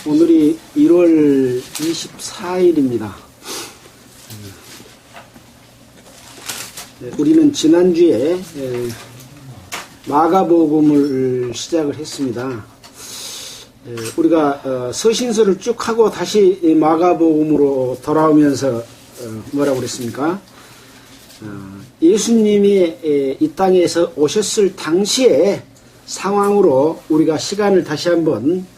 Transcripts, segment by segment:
오늘이 1월 24일입니다. 우리는 지난주에 마가복음을 시작을 했습니다. 우리가 서신서를 쭉 하고 다시 마가복음으로 돌아오면서 뭐라고 그랬습니까? 예수님이 이 땅에서 오셨을 당시의 상황으로 우리가 시간을 다시 한번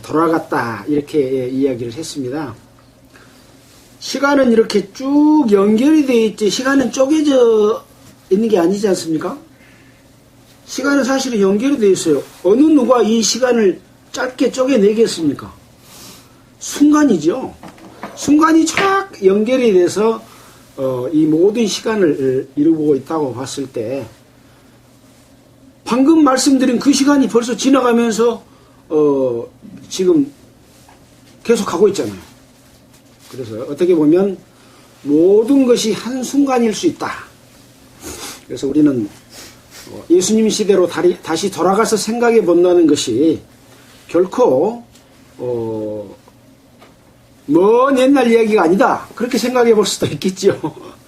돌아갔다 이렇게 이야기를 했습니다. 시간은 이렇게 쭉 연결이 되어 있지 시간은 쪼개져 있는 게 아니지 않습니까? 시간은 사실은 연결이 되어 있어요. 어느 누가 이 시간을 짧게 쪼개내겠습니까? 순간이죠. 순간이 쫙 연결이 돼서 이 모든 시간을 이루고 있다고 봤을 때 방금 말씀드린 그 시간이 벌써 지나가면서 지금 계속 가고 있잖아요. 그래서 어떻게 보면 모든 것이 한순간일 수 있다. 그래서 우리는 예수님 시대로 다시 돌아가서 생각해 본다는 것이 결코 먼 옛날 이야기가 아니다. 그렇게 생각해 볼 수도 있겠죠.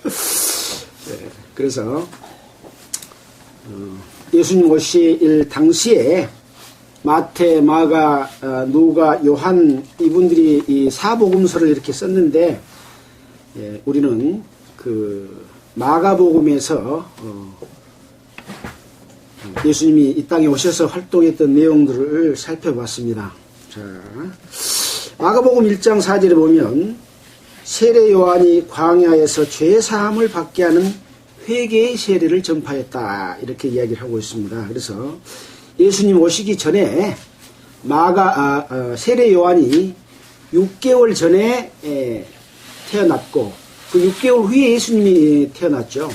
네, 그래서 예수님 오실 당시에 마태, 마가, 누가, 요한 이분들이 이 사복음서를 이렇게 썼는데 우리는 그 마가복음에서 예수님이 이 땅에 오셔서 활동했던 내용들을 살펴봤습니다. 자, 마가복음 1장 4절에 보면 세례 요한이 광야에서 죄사함을 받게 하는 회개의 세례를 전파했다 이렇게 이야기를 하고 있습니다. 그래서 예수님 오시기 전에 세례 요한이 6개월 전에 태어났고 그 6개월 후에 예수님이 태어났죠.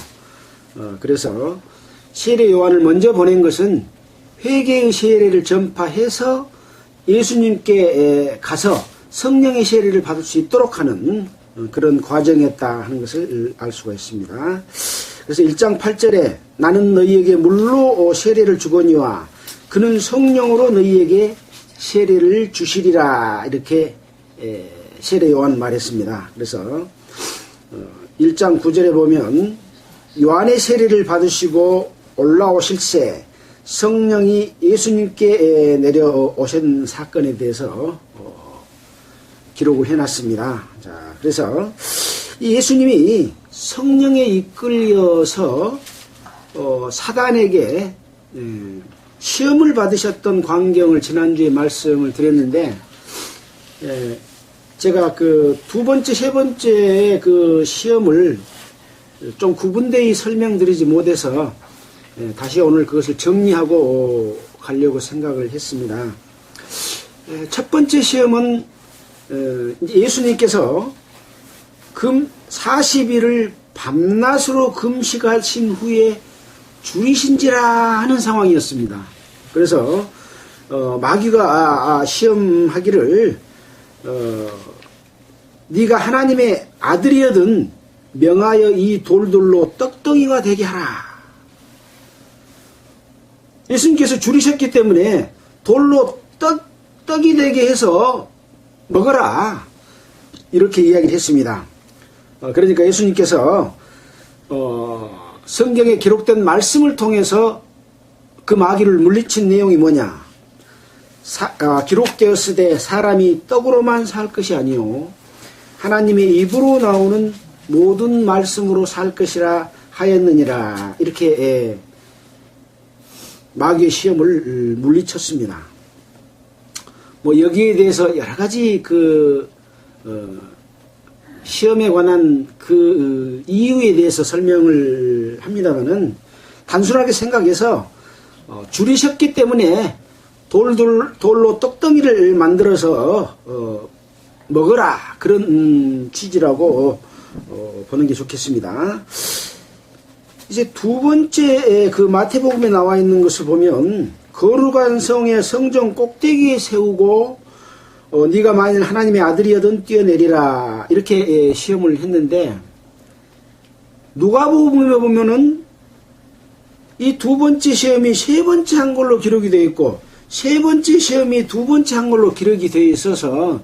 그래서 세례 요한을 먼저 보낸 것은 회개의 세례를 전파해서 예수님께 가서 성령의 세례를 받을 수 있도록 하는 그런 과정이었다 하는 것을 알 수가 있습니다. 그래서 1장 8절에 나는 너희에게 물로 세례를 주거니와 그는 성령으로 너희에게 세례를 주시리라 이렇게 세례 요한 말했습니다. 그래서 1장 9절에 보면 요한의 세례를 받으시고 올라오실새 성령이 예수님께 내려오신 사건에 대해서 기록을 해놨습니다. 자, 그래서 예수님이 성령에 이끌려서 사단에게 시험을 받으셨던 광경을 지난주에 말씀을 드렸는데 제가 그 두 번째, 세 번째 그 시험을 좀 구분되이 설명드리지 못해서 다시 오늘 그것을 정리하고 가려고 생각을 했습니다. 첫 번째 시험은 예수님께서 금 40일을 밤낮으로 금식하신 후에 줄이신지라 하는 상황이었습니다. 그래서 마귀가 시험하기를 네가 하나님의 아들이여든 명하여 이 돌들로 떡덩이가 되게 하라. 예수님께서 줄이셨기 때문에 돌로 떡이 되게 해서 먹어라 이렇게 이야기를 했습니다. 그러니까 예수님께서 성경에 기록된 말씀을 통해서 그 마귀를 물리친 내용이 뭐냐? 기록되었으되 사람이 떡으로만 살 것이 아니요 하나님의 입으로 나오는 모든 말씀으로 살 것이라 하였느니라 이렇게 마귀의 시험을 물리쳤습니다. 뭐 여기에 대해서 여러 가지 시험에 관한 그 이유에 대해서 설명을 합니다만은 단순하게 생각해서 줄이셨기 때문에 돌로 떡덩이를 만들어서 먹어라 그런 취지라고 보는 게 좋겠습니다. 이제 두 번째 그 마태복음에 나와 있는 것을 보면 거룩한 성의 성전 꼭대기에 세우고 네가 만일 하나님의 아들이여든 뛰어내리라 이렇게 시험을 했는데 누가복음에 보면은 이 두 번째 시험이 세 번째 한 걸로 기록이 되어 있고 세 번째 시험이 두 번째 한글로 기록이 되어 있어서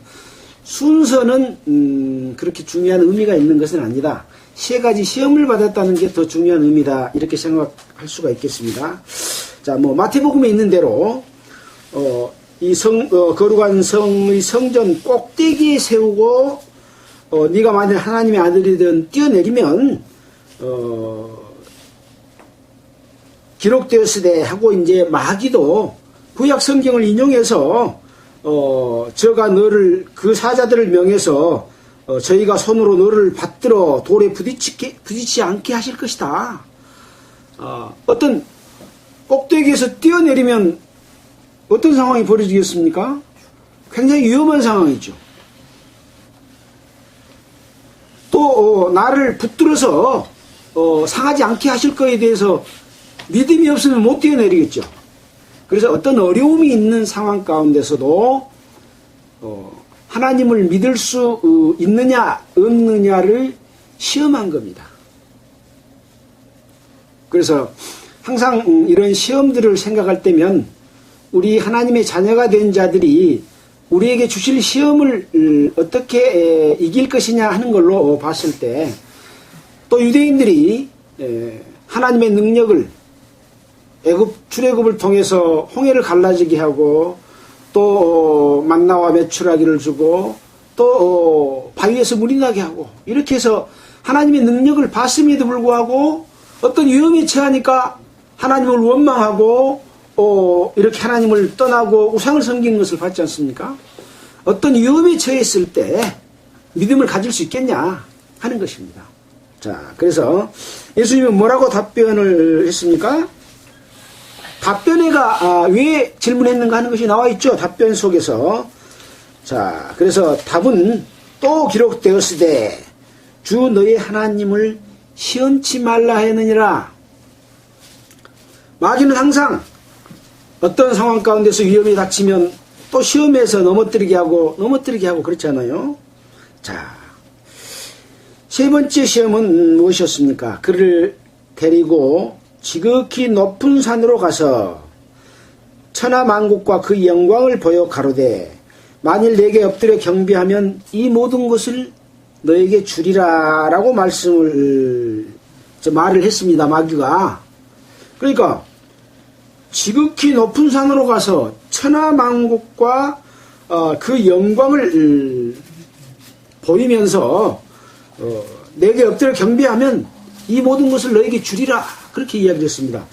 순서는 그렇게 중요한 의미가 있는 것은 아니다. 세 가지 시험을 받았다는 게 더 중요한 의미다. 이렇게 생각할 수가 있겠습니다. 자, 마태복음에 있는 대로 거룩한 성의 성전 꼭대기에 세우고 네가 만약 하나님의 아들이든 뛰어내리면 기록되었으되 하고 이제 마귀도 구약 성경을 인용해서 저가 너를 그 사자들을 명해서 저희가 손으로 너를 받들어 돌에 부딪히지 않게 하실 것이다. 어떤 꼭대기에서 뛰어내리면 어떤 상황이 벌어지겠습니까? 굉장히 위험한 상황이죠. 또 나를 붙들어서 상하지 않게 하실 거에 대해서 믿음이 없으면 못 뛰어내리겠죠. 그래서 어떤 어려움이 있는 상황 가운데서도 하나님을 믿을 수 있느냐 없느냐를 시험한 겁니다. 그래서 항상 이런 시험들을 생각할 때면 우리 하나님의 자녀가 된 자들이 우리에게 주실 시험을 어떻게 이길 것이냐 하는 걸로 봤을 때 또 유대인들이 하나님의 능력을 출애굽을 통해서 홍해를 갈라지게 하고 또 만나와 메추라기를 주고 또 바위에서 물이 나게 하고 이렇게 해서 하나님의 능력을 봤음에도 불구하고 어떤 위험에 처하니까 하나님을 원망하고 이렇게 하나님을 떠나고 우상을 섬기는 것을 봤지 않습니까? 어떤 위험에 처했을 때 믿음을 가질 수 있겠냐 하는 것입니다. 자, 그래서 예수님은 뭐라고 답변을 했습니까? 답변회가 왜 질문했는가 하는 것이 나와 있죠. 답변 속에서. 자, 그래서 답은 또 기록되었으되 주 너의 하나님을 시험치 말라 했느니라. 마귀는 항상 어떤 상황 가운데서 위험이 닥치면 또 시험에서 넘어뜨리게 하고 그렇잖아요. 자, 세 번째 시험은 무엇이었습니까? 그를 데리고 지극히 높은 산으로 가서 천하만국과 그 영광을 보여 가로되 만일 내게 엎드려 경배하면 이 모든 것을 너에게 주리라 라고 말을 했습니다. 마귀가. 그러니까 지극히 높은 산으로 가서 천하만국과 그 영광을 보이면서 내게 엎드려 경배하면 이 모든 것을 너에게 주리라 그렇게 이야기를 했습니다.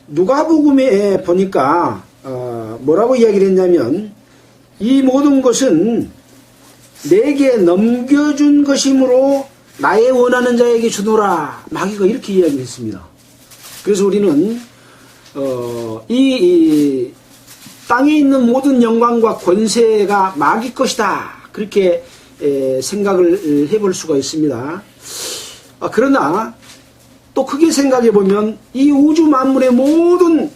누가복음에 보니까 뭐라고 이야기를 했냐면 이 모든 것은 내게 넘겨준 것이므로 나의 원하는 자에게 주노라. 마귀가 이렇게 이야기를 했습니다. 그래서 우리는 이 땅에 있는 모든 영광과 권세가 마귀 것이다. 그렇게 생각을 해볼 수가 있습니다. 그러나 또 크게 생각해 보면 이 우주 만물의 모든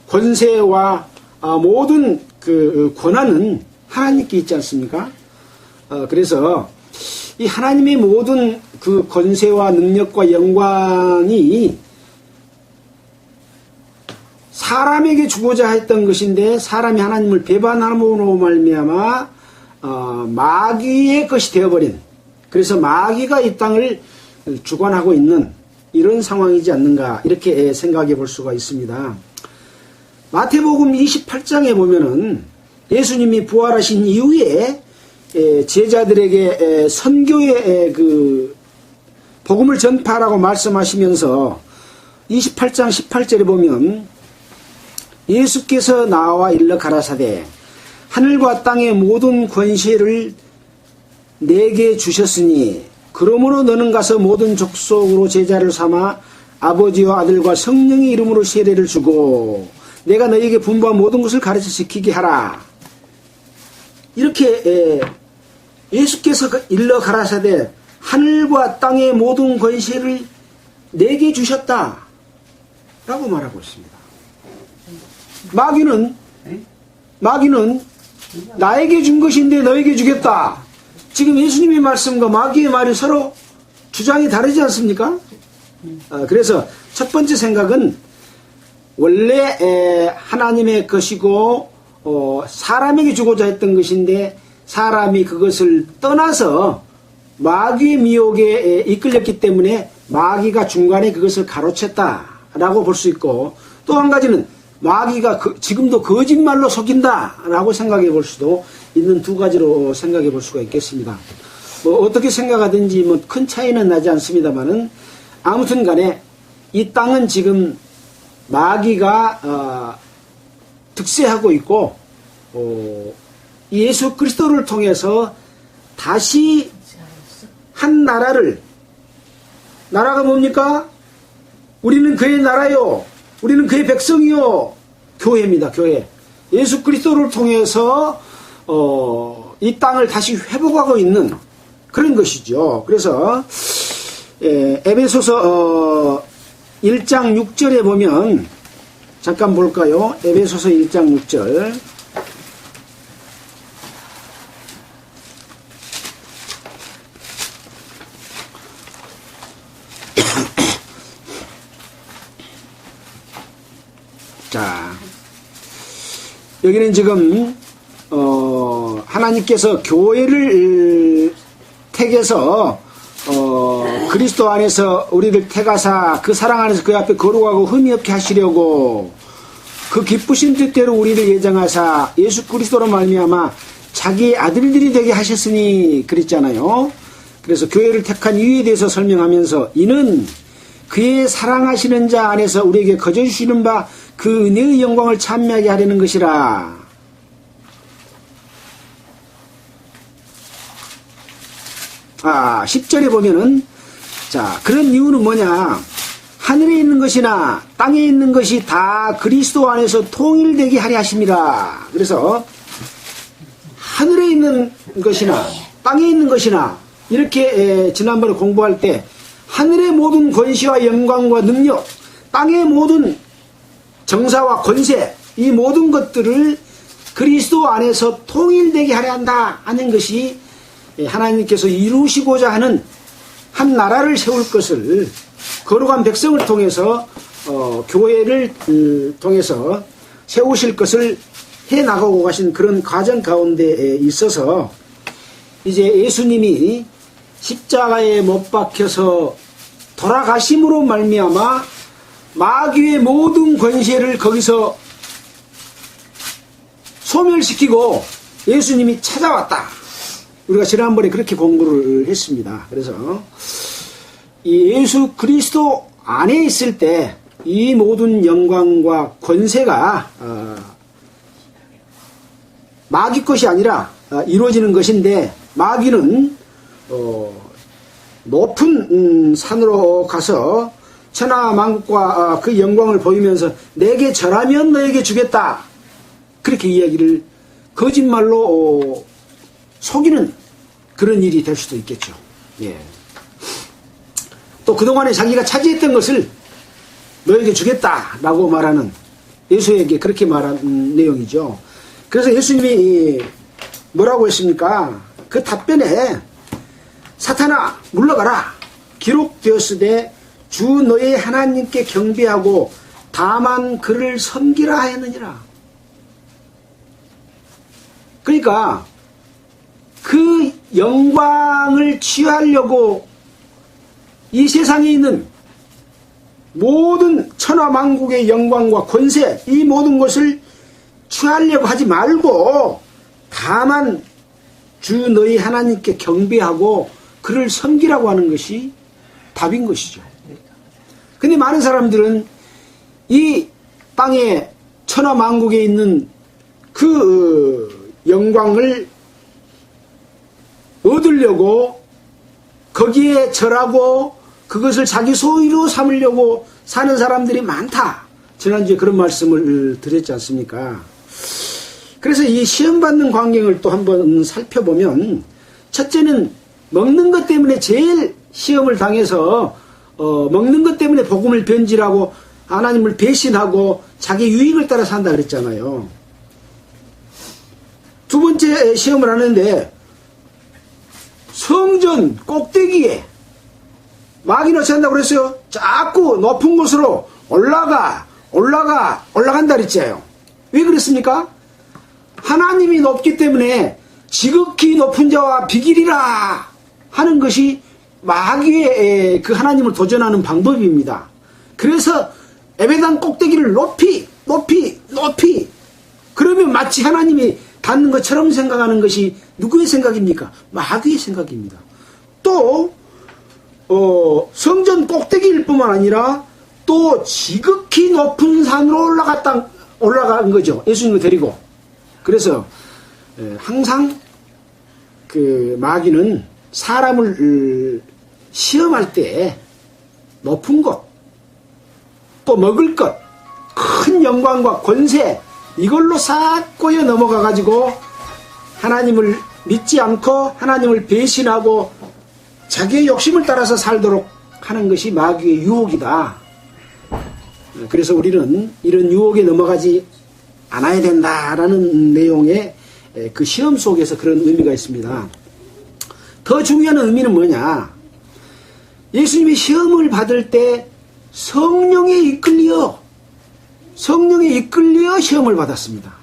권세와 모든 그 권한은 하나님께 있지 않습니까? 그래서 이 하나님의 모든 그 권세와 능력과 영광이 사람에게 주고자 했던 것인데 사람이 하나님을 배반함으로 말미암아 마귀의 것이 되어버린, 그래서 마귀가 이 땅을 주관하고 있는 이런 상황이지 않는가 이렇게 생각해 볼 수가 있습니다. 마태복음 28장에 보면은 예수님이 부활하신 이후에 제자들에게 선교의 그 복음을 전파하라고 말씀하시면서 28장 18절에 보면 예수께서 나와 일러 가라사대 하늘과 땅의 모든 권세를 내게 주셨으니 그러므로 너는 가서 모든 족속으로 제자를 삼아 아버지와 아들과 성령의 이름으로 세례를 주고 내가 너희에게 분부한 모든 것을 가르쳐 지키게 하라. 이렇게 예수께서 일러 가라사대 하늘과 땅의 모든 권세를 내게 주셨다 라고 말하고 있습니다. 마귀는 나에게 준 것인데 너에게 주겠다. 지금 예수님의 말씀과 마귀의 말이 서로 주장이 다르지 않습니까? 그래서 첫 번째 생각은 원래 하나님의 것이고 사람에게 주고자 했던 것인데 사람이 그것을 떠나서 마귀의 미혹에 이끌렸기 때문에 마귀가 중간에 그것을 가로챘다라고 볼 수 있고, 또 한 가지는 마귀가 지금도 거짓말로 속인다라고 생각해 볼 수도 있는 두 가지로 생각해 볼 수가 있겠습니다. 뭐 어떻게 생각하든지 뭐 큰 차이는 나지 않습니다만은, 아무튼 간에 이 땅은 지금 마귀가 득세하고 있고, 예수 그리스도를 통해서 다시 한 나라가 뭡니까? 우리는 그의 나라요, 우리는 그의 백성이요, 교회입니다. 교회. 예수 그리스도를 통해서 이 땅을 다시 회복하고 있는 그런 것이죠. 그래서 에베소서 1장 6절에 보면, 잠깐 볼까요? 에베소서 1장 6절. 자, 여기는 지금 하나님께서 교회를 택해서 그리스도 안에서 우리를 택하사 그 사랑 안에서 그 앞에 거룩하고 흠이 없게 하시려고 그 기쁘신 뜻대로 우리를 예정하사 예수 그리스도로 말미암아 자기의 아들들이 되게 하셨으니 그랬잖아요. 그래서 교회를 택한 이유에 대해서 설명하면서, 이는 그의 사랑하시는 자 안에서 우리에게 거저 주시는 바 그 은혜의 영광을 찬미하게 하려는 것이라. 10절에 보면은, 자, 그런 이유는 뭐냐? 하늘에 있는 것이나 땅에 있는 것이 다 그리스도 안에서 통일되게 하려 하심이라. 그래서 하늘에 있는 것이나 땅에 있는 것이나, 이렇게 지난번에 공부할 때 하늘의 모든 권세와 영광과 능력, 땅의 모든 정사와 권세, 이 모든 것들을 그리스도 안에서 통일되게 하려 한다 하는 것이 하나님께서 이루시고자 하는 한 나라를 세울 것을, 거룩한 백성을 통해서 교회를 통해서 세우실 것을 해나가고 가신 그런 과정 가운데 있어서, 이제 예수님이 십자가에 못 박혀서 돌아가심으로 말미암아 마귀의 모든 권세를 거기서 소멸시키고 예수님이 찾아왔다. 우리가 지난번에 그렇게 공부를 했습니다. 그래서 이 예수 그리스도 안에 있을 때 이 모든 영광과 권세가 마귀 것이 아니라 이루어지는 것인데, 마귀는 높은 산으로 가서 천하만국과 그 영광을 보이면서 내게 절하면 너에게 주겠다, 그렇게 이야기를 거짓말로 속이는 그런 일이 될 수도 있겠죠. 예. 또 그동안에 자기가 차지했던 것을 너에게 주겠다라고 말하는, 예수에게 그렇게 말한 내용이죠. 그래서 예수님이 뭐라고 했습니까? 그 답변에, 사탄아 물러가라, 기록되었으되 주 너의 하나님께 경배하고 다만 그를 섬기라 하였느니라. 그러니까 그 영광을 취하려고 이 세상에 있는 모든 천하만국의 영광과 권세, 이 모든 것을 취하려고 하지 말고 다만 주 너희 하나님께 경배하고 그를 섬기라고 하는 것이 답인 것이죠. 근데 많은 사람들은 이 땅에 천하만국에 있는 그 영광을 얻으려고 거기에 절하고 그것을 자기 소유로 삼으려고 사는 사람들이 많다. 지난주에 그런 말씀을 드렸지 않습니까? 그래서 이 시험받는 광경을 또 한번 살펴보면, 첫째는 먹는 것 때문에 제일 시험을 당해서 먹는 것 때문에 복음을 변질하고 하나님을 배신하고 자기 유익을 따라 산다 그랬잖아요. 두 번째 시험을 하는데, 성전 꼭대기에 마귀는 어찌 한다고 그랬어요? 자꾸 높은 곳으로 올라가 올라간다 그랬잖아요. 왜 그랬습니까? 하나님이 높기 때문에 지극히 높은 자와 비기리라 하는 것이 마귀의 그 하나님을 도전하는 방법입니다. 그래서 에베단 꼭대기를 높이 그러면 마치 하나님이 닿는 것처럼 생각하는 것이 누구의 생각입니까? 마귀의 생각입니다. 또 성전 꼭대기일 뿐만 아니라 또 지극히 높은 산으로 올라간 거죠. 예수님을 데리고. 그래서 항상 그 마귀는 사람을 시험할 때 높은 것, 또 먹을 것, 큰 영광과 권세 이걸로 싹 꼬여 넘어가 가지고 하나님을 믿지 않고 하나님을 배신하고 자기의 욕심을 따라서 살도록 하는 것이 마귀의 유혹이다. 그래서 우리는 이런 유혹에 넘어가지 않아야 된다라는 내용의 그 시험 속에서 그런 의미가 있습니다. 더 중요한 의미는 뭐냐? 예수님이 시험을 받을 때 성령에 이끌려 시험을 받았습니다.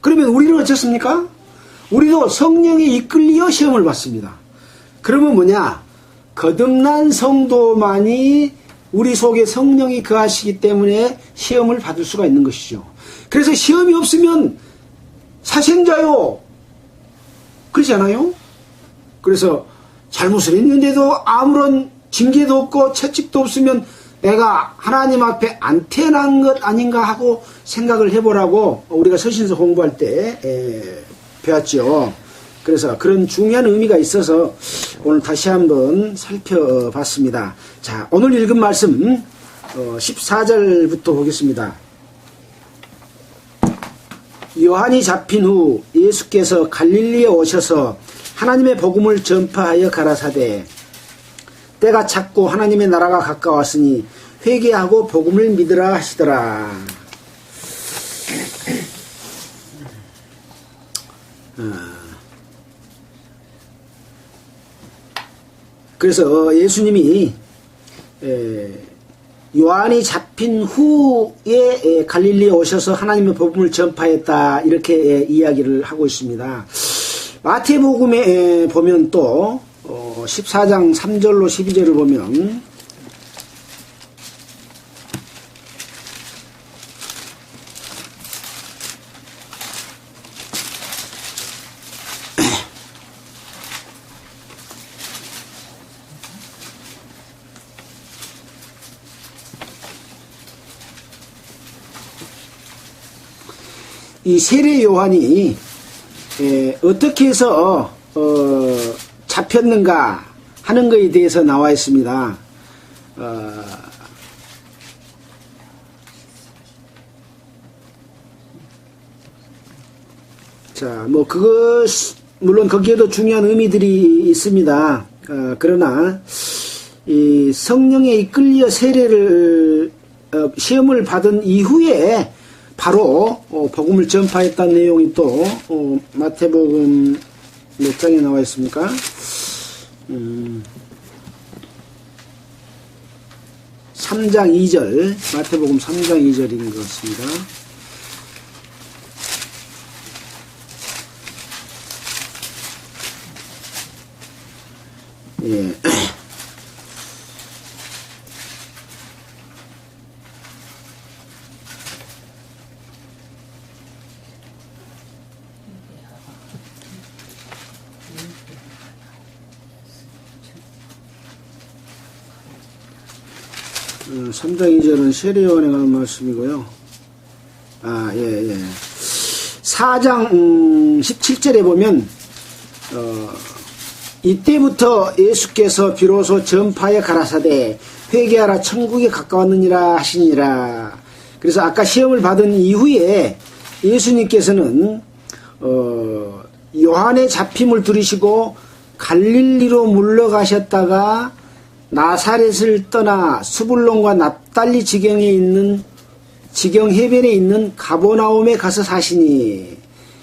그러면 우리는 어떻습니까? 우리도 성령에 이끌려 시험을 받습니다. 그러면 뭐냐? 거듭난 성도만이 우리 속에 성령이 거하시기 때문에 시험을 받을 수가 있는 것이죠. 그래서 시험이 없으면 사생자요. 그렇지 않아요? 그래서 잘못을 했는데도 아무런 징계도 없고 채찍도 없으면 내가 하나님 앞에 안 태어난 것 아닌가 하고 생각을 해보라고 우리가 서신서 공부할 때 배웠죠. 그래서 그런 중요한 의미가 있어서 오늘 다시 한번 살펴봤습니다. 자, 오늘 읽은 말씀 14절부터 보겠습니다. 요한이 잡힌 후 예수께서 갈릴리에 오셔서 하나님의 복음을 전파하여 가라사대 때가 찼고 하나님의 나라가 가까웠으니 회개하고 복음을 믿으라 하시더라. 그래서 예수님이 요한이 잡힌 후에 갈릴리에 오셔서 하나님의 복음을 전파했다 이렇게 이야기를 하고 있습니다. 마태복음에 보면 또 14장 3절로 12절을 보면 이 세례 요한이 어떻게 해서 잡혔는가 하는 것에 대해서 나와 있습니다. 자, 뭐 물론 거기에도 중요한 의미들이 있습니다. 그러나 이 성령에 이끌려 세례를 시험을 받은 이후에 바로 복음을 전파했다는 내용이 또 마태복음 몇 장에 나와 있습니까? 3장 2절 마태복음 3장 2절인 것 같습니다. 예. 어, 3장 2절은 세례요한에 관한 말씀이고요. 예. 4장 17절에 보면 이때부터 예수께서 비로소 전파에 가라사대 회개하라 천국에 가까웠느니라 하시니라. 그래서 아까 시험을 받은 이후에 예수님께서는 요한의 잡힘을 들으시고 갈릴리로 물러가셨다가 나사렛을 떠나 수불론과 납달리 지경 해변에 있는 가버나움에 가서 사시니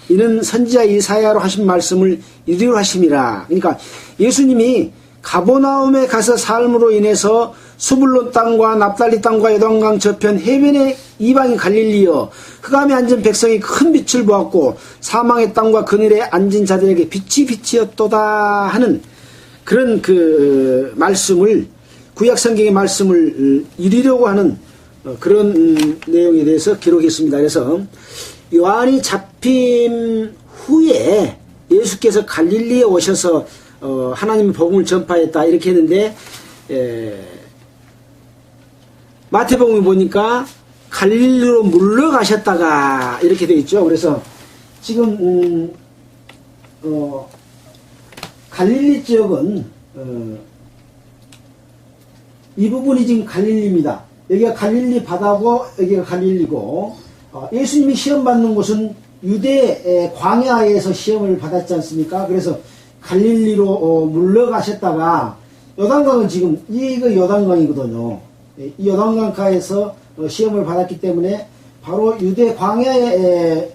이는 선지자 이사야로 하신 말씀을 이루려 하심이라. 그러니까 예수님이 가버나움에 가서 삶으로 인해서 수불론 땅과 납달리 땅과 요단강 저편 해변의 이방인 갈릴리여 흑암에 앉은 백성이 큰 빛을 보았고 사망의 땅과 그늘에 앉은 자들에게 빛이 빛이었도다 하는 그런 그 말씀을 구약 성경의 말씀을 이루려고 하는 그런 내용에 대해서 기록했습니다. 그래서 요한이 잡힌 후에 예수께서 갈릴리에 오셔서 하나님의 복음을 전파했다 이렇게 했는데 마태복음에 보니까 갈릴리로 물러가셨다가 이렇게 되어 있죠. 그래서 지금 갈릴리 지역은 이 부분이 지금 갈릴리입니다. 여기가 갈릴리 바다고 여기가 갈릴리고 예수님이 시험 받는 곳은 유대 광야에서 시험을 받았지 않습니까? 그래서 갈릴리로 물러가셨다가 요단강은 지금 이거 요단강이거든요. 이 요단강가에서 시험을 받았기 때문에 바로 유대 광야의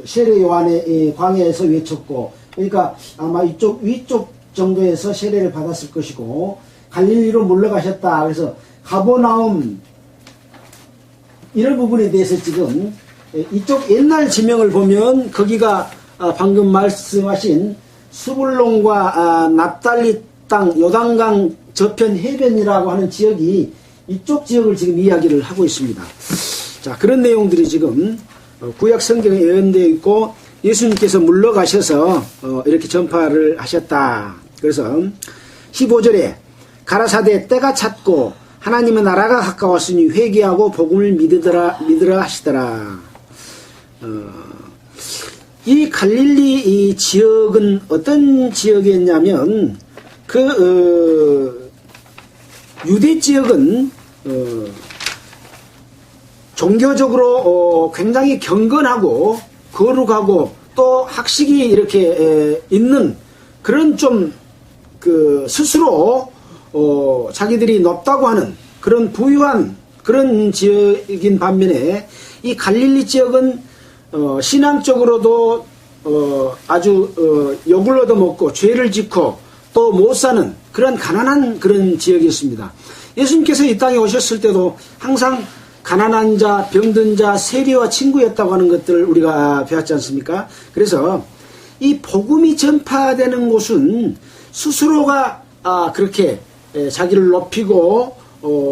세례 요한의 광야에서 외쳤고 그러니까 아마 이쪽 위쪽 정도에서 세례를 받았을 것이고 갈릴리로 물러가셨다. 그래서 가버나움 이런 부분에 대해서 지금 이쪽 옛날 지명을 보면 거기가 방금 말씀하신 수불론과 납달리 땅 요단강 저편 해변이라고 하는 지역이 이쪽 지역을 지금 이야기를 하고 있습니다. 자, 그런 내용들이 지금 구약 성경에 예언되어 있고 예수님께서 물러가셔서 이렇게 전파를 하셨다. 그래서 15절에 가라사대 때가 찼고 하나님의 나라가 가까웠으니 회개하고 복음을 믿으라 하시더라. 이 갈릴리 이 지역은 어떤 지역이었냐면 유대 지역은 종교적으로 굉장히 경건하고 거룩하고 또 학식이 이렇게 있는 그런 좀 스스로 자기들이 높다고 하는 그런 부유한 그런 지역인 반면에 이 갈릴리 지역은 신앙적으로도 아주 욕을 얻어먹고 죄를 짓고 또 못 사는 그런 가난한 그런 지역이었습니다. 예수님께서 이 땅에 오셨을 때도 항상 가난한 자, 병든 자, 세리와 친구였다고 하는 것들을 우리가 배웠지 않습니까? 그래서 이 복음이 전파되는 곳은 스스로가 그렇게 자기를 높이고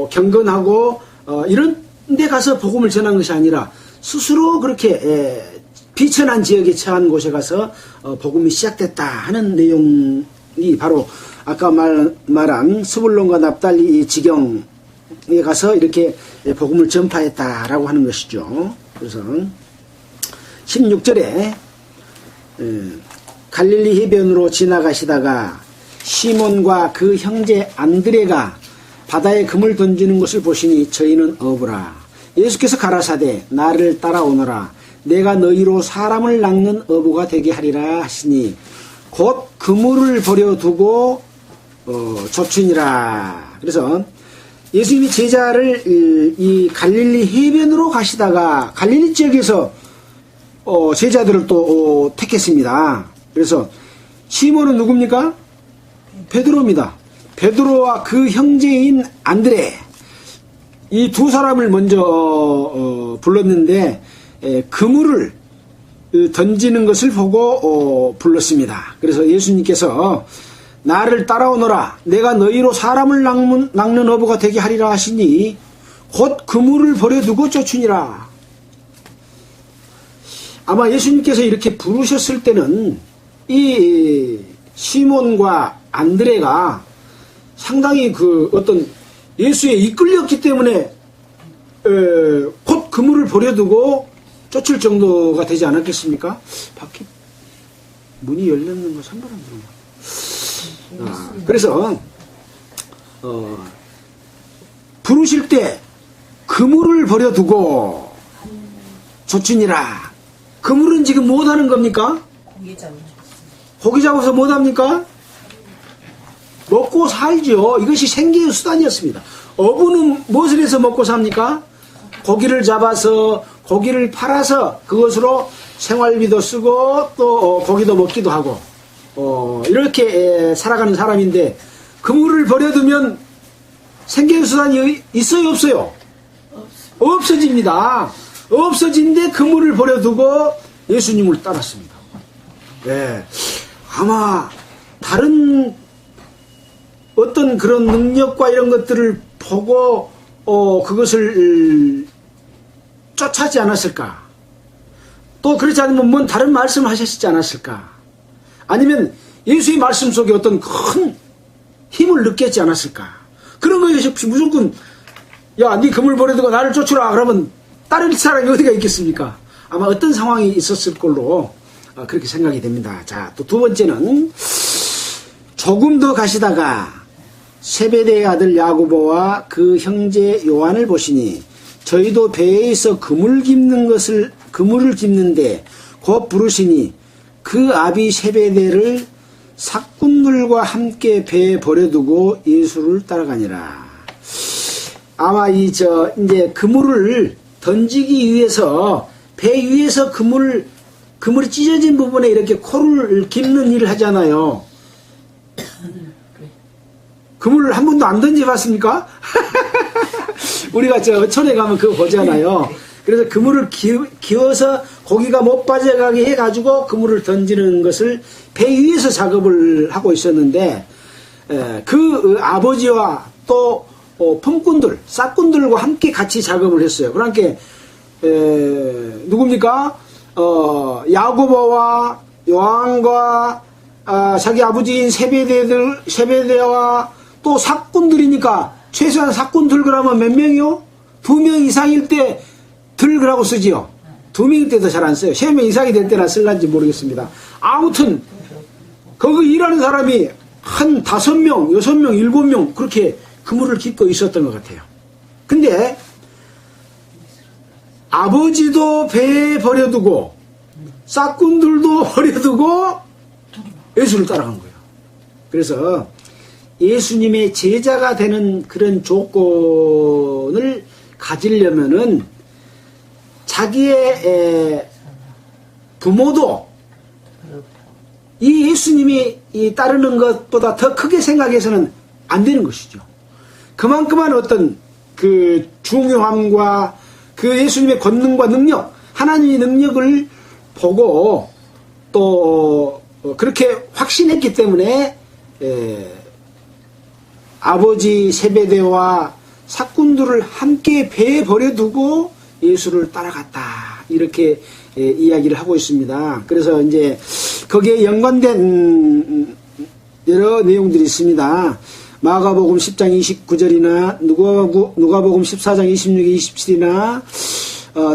경건하고 이런 데 가서 복음을 전한 것이 아니라 스스로 그렇게 비천한 지역에 처한 곳에 가서 복음이 시작됐다 하는 내용이 바로 아까 말한 스불론과 납달리 지경에 가서 이렇게 복음을 전파했다라고 하는 것이죠. 그래서 16절에 갈릴리 해변으로 지나가시다가 시몬과 그 형제 안드레가 바다에 금을 던지는 것을 보시니 저희는 어부라. 예수께서 가라사대 나를 따라오너라. 내가 너희로 사람을 낚는 어부가 되게 하리라 하시니 곧 그물을 버려두고 조춘이라. 그래서 예수님이 제자를 이 갈릴리 해변으로 가시다가 갈릴리 지역에서 제자들을 또 택했습니다. 그래서 시몬은 누굽니까? 베드로입니다. 베드로와 그 형제인 안드레 이 두 사람을 먼저 불렀는데 그물을 던지는 것을 보고 불렀습니다. 그래서 예수님께서 나를 따라오너라. 내가 너희로 사람을 낚는 어부가 되게 하리라 하시니 곧 그물을 버려두고 쫓으니라. 아마 예수님께서 이렇게 부르셨을 때는 이 시몬과 안드레가 상당히 어떤 예수에 이끌렸기 때문에 곧 그물을 버려두고 쫓을 정도가 되지 않았겠습니까? 밖에 문이 열렸는 거 상관 안 들어요. 그래서 부르실 때 그물을 버려두고 쫓으니라. 그물은 지금 뭐 하는 겁니까? 고기 잡아서 뭐 합니까? 먹고 살죠. 이것이 생계의 수단이었습니다. 어부는 무엇을 해서 먹고 삽니까? 고기를 잡아서 고기를 팔아서 그것으로 생활비도 쓰고 또 고기도 먹기도 하고 이렇게 살아가는 사람인데 그물을 버려두면 생계수단이 있어요, 없어요? 없어집니다. 없어진데 그물을 버려두고 예수님을 따랐습니다. 네. 아마 다른 어떤 그런 능력과 이런 것들을 보고 그것을 쫓아지 않았을까? 또 그렇지 않으면 뭔 다른 말씀을 하셨지 않았을까? 아니면 예수의 말씀 속에 어떤 큰 힘을 느꼈지 않았을까? 그런 것이 없이 무조건 야, 네 그물 버려두고 나를 쫓으라 그러면 따를 사람이 어디가 있겠습니까? 아마 어떤 상황이 있었을 걸로 그렇게 생각이 됩니다. 자, 또 두 번째는 조금 더 가시다가 세베대의 아들 야고보와 그 형제 요한을 보시니 저희도 배에 있어 그물을 깁는데 곧 부르시니 그 아비 세베대를 삭군들과 함께 배에 버려두고 예수를 따라가니라. 아마 이제 그물을 던지기 위해서 배 위에서 그물이 찢어진 부분에 이렇게 코를 깁는 일을 하잖아요. 그물을 한 번도 안 던져봤습니까? 우리가 천에 가면 그거 보잖아요. 그래서 그물을 기어서 고기가 못 빠져가게 해가지고 그물을 던지는 것을 배 위에서 작업을 하고 있었는데 그 아버지와 또 품꾼들, 싹꾼들과 함께 같이 작업을 했어요. 그러니까 누굽니까? 야고보와 요한과 자기 아버지인 세베대와 또 삭꾼들이니까 최소한 삭꾼들 그러면 몇 명이요? 2명 이상일 때 들그라고 쓰지요. 2명일 때도 잘 안 써요. 3명 이상이 될 때나 쓸란지 모르겠습니다. 아무튼 거기 일하는 사람이 한 5명, 6명, 7명 그렇게 그물을 깃고 있었던 것 같아요. 근데 아버지도 배에 버려두고 싹꾼들도 버려두고 예수를 따라간 거예요. 그래서 예수님의 제자가 되는 그런 조건을 가지려면은 자기의 부모도 이 예수님이 따르는 것보다 더 크게 생각해서는 안 되는 것이죠. 그만큼만 어떤 그 중요함과 그 예수님의 권능과 능력, 하나님의 능력을 보고 또 그렇게 확신했기 때문에 아버지 세베대와 삭군들을 함께 배에 버려두고 예수를 따라갔다. 이렇게 이야기를 하고 있습니다. 그래서 이제 거기에 연관된 여러 내용들이 있습니다. 마가복음 10장 29절이나 누가복음 14장 26, 27이나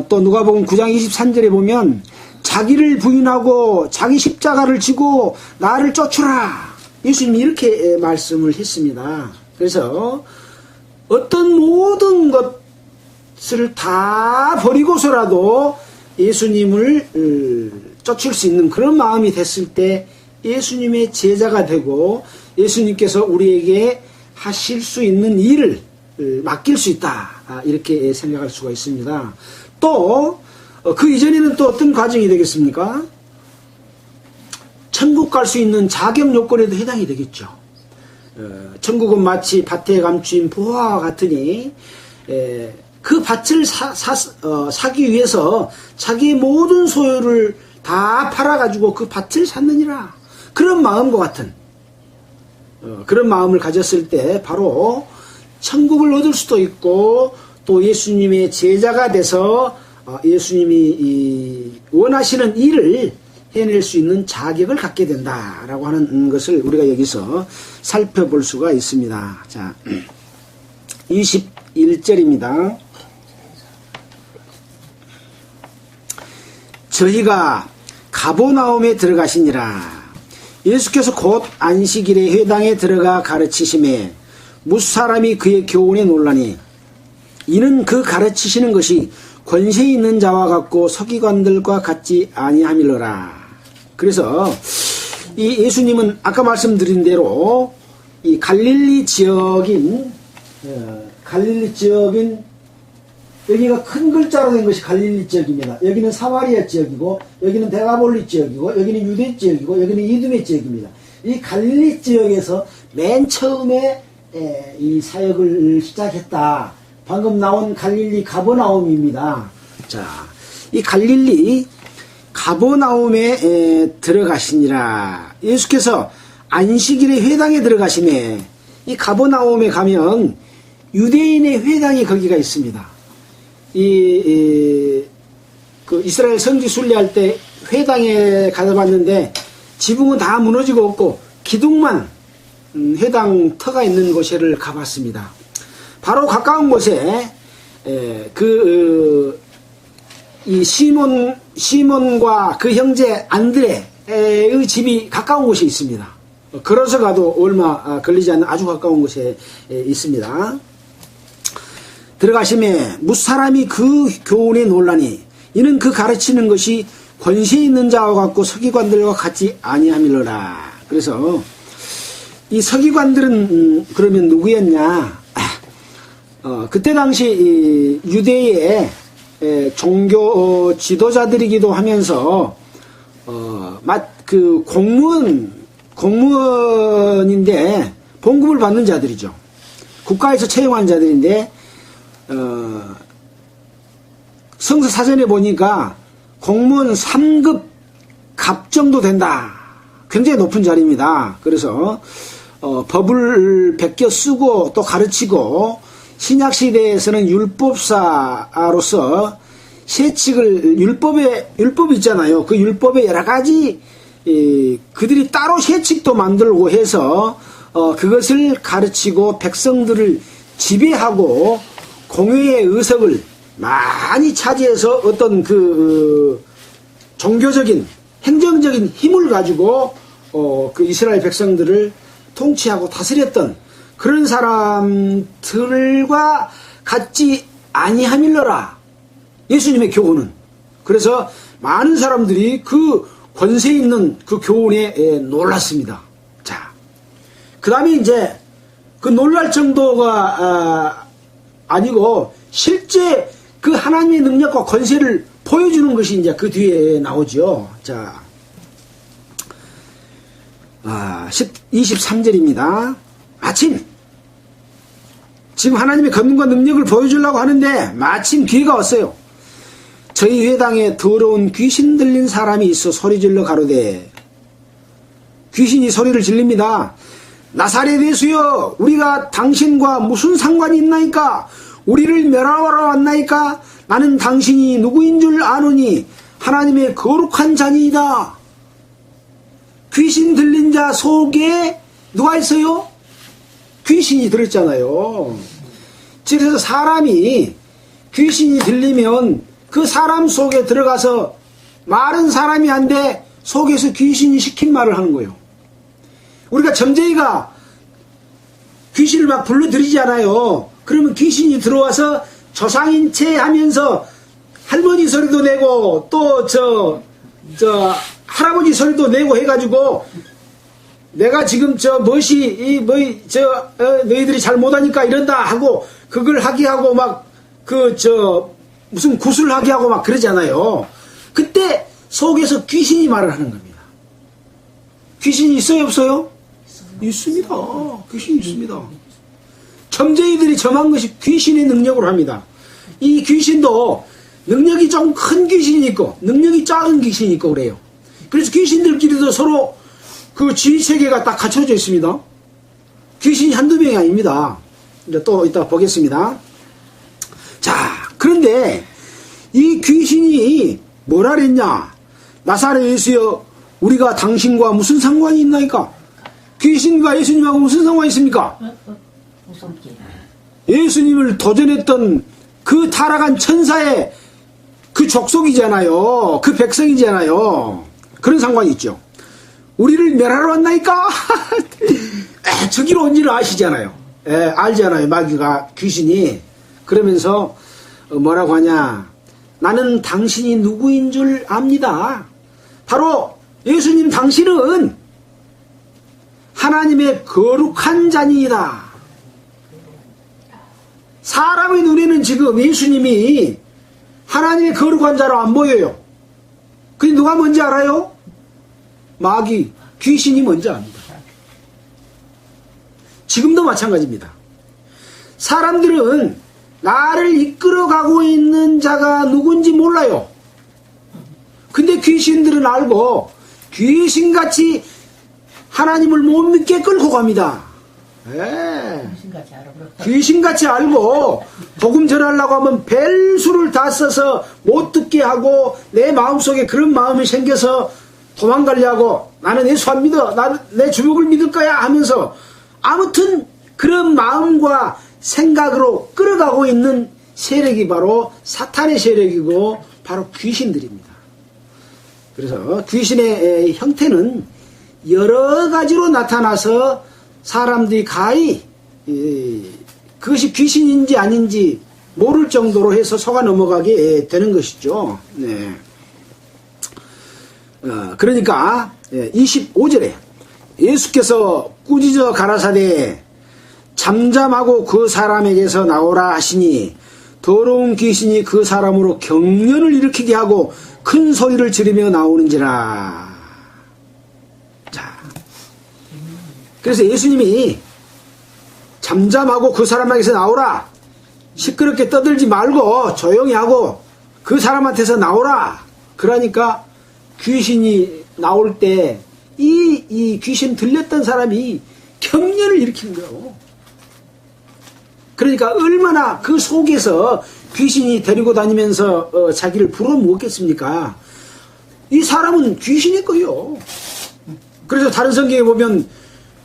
또 누가복음 9장 23절에 보면 자기를 부인하고 자기 십자가를 지고 나를 쫓으라. 예수님이 이렇게 말씀을 했습니다. 그래서 어떤 모든 것을 다 버리고서라도 예수님을 쫓을 수 있는 그런 마음이 됐을 때 예수님의 제자가 되고 예수님께서 우리에게 하실 수 있는 일을 맡길 수 있다. 이렇게 생각할 수가 있습니다. 또 그 이전에는 또 어떤 과정이 되겠습니까? 천국 갈 수 있는 자격 요건에도 해당이 되겠죠. 천국은 마치 밭에 감추인 보화와 같으니 그 밭을 사기 위해서 자기의 모든 소유를 다 팔아가지고 그 밭을 샀느니라. 그런 마음과 같은 그런 마음을 가졌을 때 바로 천국을 얻을 수도 있고 또 예수님의 제자가 돼서 예수님이 원하시는 일을 해낼 수 있는 자격을 갖게 된다라고 하는 것을 우리가 여기서 살펴볼 수가 있습니다. 자, 21절입니다. 저희가 가버나움에 들어가시니라. 예수께서 곧 안식일에 회당에 들어가 가르치심에 무사람이 그의 교훈에 놀라니 이는 그 가르치시는 것이 권세 있는 자와 같고 서기관들과 같지 아니함이러라. 그래서 이 예수님은 아까 말씀드린 대로 이 갈릴리 지역인 여기가 큰 글자로 된 것이 갈릴리 지역입니다. 여기는 사마리아 지역이고 여기는 데가볼리 지역이고 여기는 유대 지역이고 여기는 이두메 지역입니다. 이 갈릴리 지역에서 맨 처음에 이 사역을 시작했다. 방금 나온 갈릴리 가버나움입니다. 자, 이 갈릴리 가버나움에 들어가시니라. 예수께서 안식일에 회당에 들어가시네. 이 가버나움에 가면 유대인의 회당이 거기가 있습니다. 그 이스라엘 성지 순례할 때 회당에 가봤는데 지붕은 다 무너지고 없고 기둥만 회당 터가 있는 곳에를 가봤습니다. 바로 가까운 곳에 이 시몬과 그 형제 안드레의 집이 가까운 곳에 있습니다. 걸어서 가도 얼마 걸리지 않는 아주 가까운 곳에 있습니다. 들어가시매 무사람이 그 교훈에 놀라니 이는 그 가르치는 것이 권세 있는 자와 같고 서기관들과 같지 아니함이로라. 그래서 이 서기관들은 그러면 누구였냐? 그때 당시 유대의 종교 지도자들이기도 하면서 그 공무원인데 봉급을 받는 자들이죠. 국가에서 채용한 자들인데 성서 사전에 보니까 공무원 3급 갑 정도 된다. 굉장히 높은 자리입니다. 그래서 법을 베껴 쓰고 또 가르치고 신약 시대에서는 율법사로서 세칙을 율법이 있잖아요. 그 율법에 여러 가지 그들이 따로 세칙도 만들고 해서 그것을 가르치고 백성들을 지배하고 공회의 의석을 많이 차지해서 어떤 종교적인 행정적인 힘을 가지고 그 이스라엘 백성들을 통치하고 다스렸던 그런 사람들과 같지 아니함일러라. 예수님의 교훈은. 그래서 많은 사람들이 그 권세 있는 그 교훈에 놀랐습니다. 자, 그 다음에 이제 그 놀랄 정도가 아니고 실제 그 하나님의 능력과 권세를 보여주는 것이 이제 그 뒤에 나오죠. 자, 23절입니다. 마침 지금 하나님의 권능과 능력을 보여주려고 하는데 마침 기회가 왔어요. 저희 회당에 더러운 귀신 들린 사람이 있어 소리질러 가로되. 귀신이 소리를 질립니다. 나사렛 예수여, 우리가 당신과 무슨 상관이 있나이까? 우리를 멸하러 왔나이까? 나는 당신이 누구인 줄 아노니 하나님의 거룩한 자니이다. 귀신 들린 자 속에 누가 있어요? 귀신이 들었잖아요. 그래서 사람이 귀신이 들리면 그 사람 속에 들어가서 말은 사람이 한데 속에서 귀신이 시킨 말을 하는 거예요. 우리가 점쟁이가 귀신을 막 불러들이잖아요. 그러면 귀신이 들어와서 조상인 채 하면서 할머니 소리도 내고 또 할아버지 소리도 내고 해가지고 내가 지금 너희들이 잘 못하니까 이런다 하고 그걸 하게 하고 막 무슨 구슬하게 하고 막 그러잖아요. 그때 속에서 귀신이 말을 하는 겁니다. 귀신이 있어요, 없어요? 있습니다. 귀신이 있습니다. 점쟁이들이 점한 것이 귀신의 능력으로 합니다. 이 귀신도 능력이 좀 큰 귀신이 있고 능력이 작은 귀신이 있고 그래요. 그래서 귀신들끼리도 서로 그 지휘체계가 딱 갖춰져 있습니다. 귀신이 한두 명이 아닙니다. 이제 또 이따 보겠습니다. 자, 그런데 이 귀신이 뭐라 그랬냐? 나사렛 예수여, 우리가 당신과 무슨 상관이 있나이까? 귀신과 예수님하고 무슨 상관이 있습니까? 예수님을 도전했던 그 타락한 천사의 그 족속이잖아요. 그 백성이잖아요. 그런 상관이 있죠. 우리를 멸하러 왔나이까? 저기로 온 줄 아시잖아요. 알잖아요. 마귀가, 귀신이. 그러면서 뭐라고 하냐? 나는 당신이 누구인 줄 압니다. 바로 예수님 당신은 하나님의 거룩한 자니이다. 사람의 눈에는 지금 예수님이 하나님의 거룩한 자로 안 보여요. 근데 누가 뭔지 알아요? 마귀, 귀신이 뭔지 압니다. 지금도 마찬가지입니다. 사람들은 나를 이끌어가고 있는 자가 누군지 몰라요. 근데 귀신들은 알고 귀신같이 하나님을 못 믿게 끌고 갑니다. 예. 귀신같이 알고 복음 전하려고 하면 벨수를 다 써서 못 듣게 하고 내 마음속에 그런 마음이 생겨서 도망가려고 나는 예수 안 믿어. 나는 내 주복을 믿을 거야 하면서 아무튼 그런 마음과 생각으로 끌어가고 있는 세력이 바로 사탄의 세력이고 바로 귀신들입니다. 그래서 귀신의 형태는 여러 가지로 나타나서 사람들이 가히 그것이 귀신인지 아닌지 모를 정도로 해서 속아 넘어가게 되는 것이죠. 네. 그러니까 25절에 예수께서 꾸짖어 가라사대 잠잠하고 그 사람에게서 나오라 하시니 더러운 귀신이 그 사람으로 경련을 일으키게 하고 큰 소리를 지르며 나오는지라. 자, 그래서 예수님이 잠잠하고 그 사람에게서 나오라, 시끄럽게 떠들지 말고 조용히 하고 그 사람한테서 나오라. 그러니까 귀신이 나올 때 이 귀신 들렸던 사람이 경련을 일으키는 거예요. 그러니까 얼마나 그 속에서 귀신이 데리고 다니면서 자기를 불어모았겠습니까? 이 사람은 귀신일 거예요. 그래서 다른 성경에 보면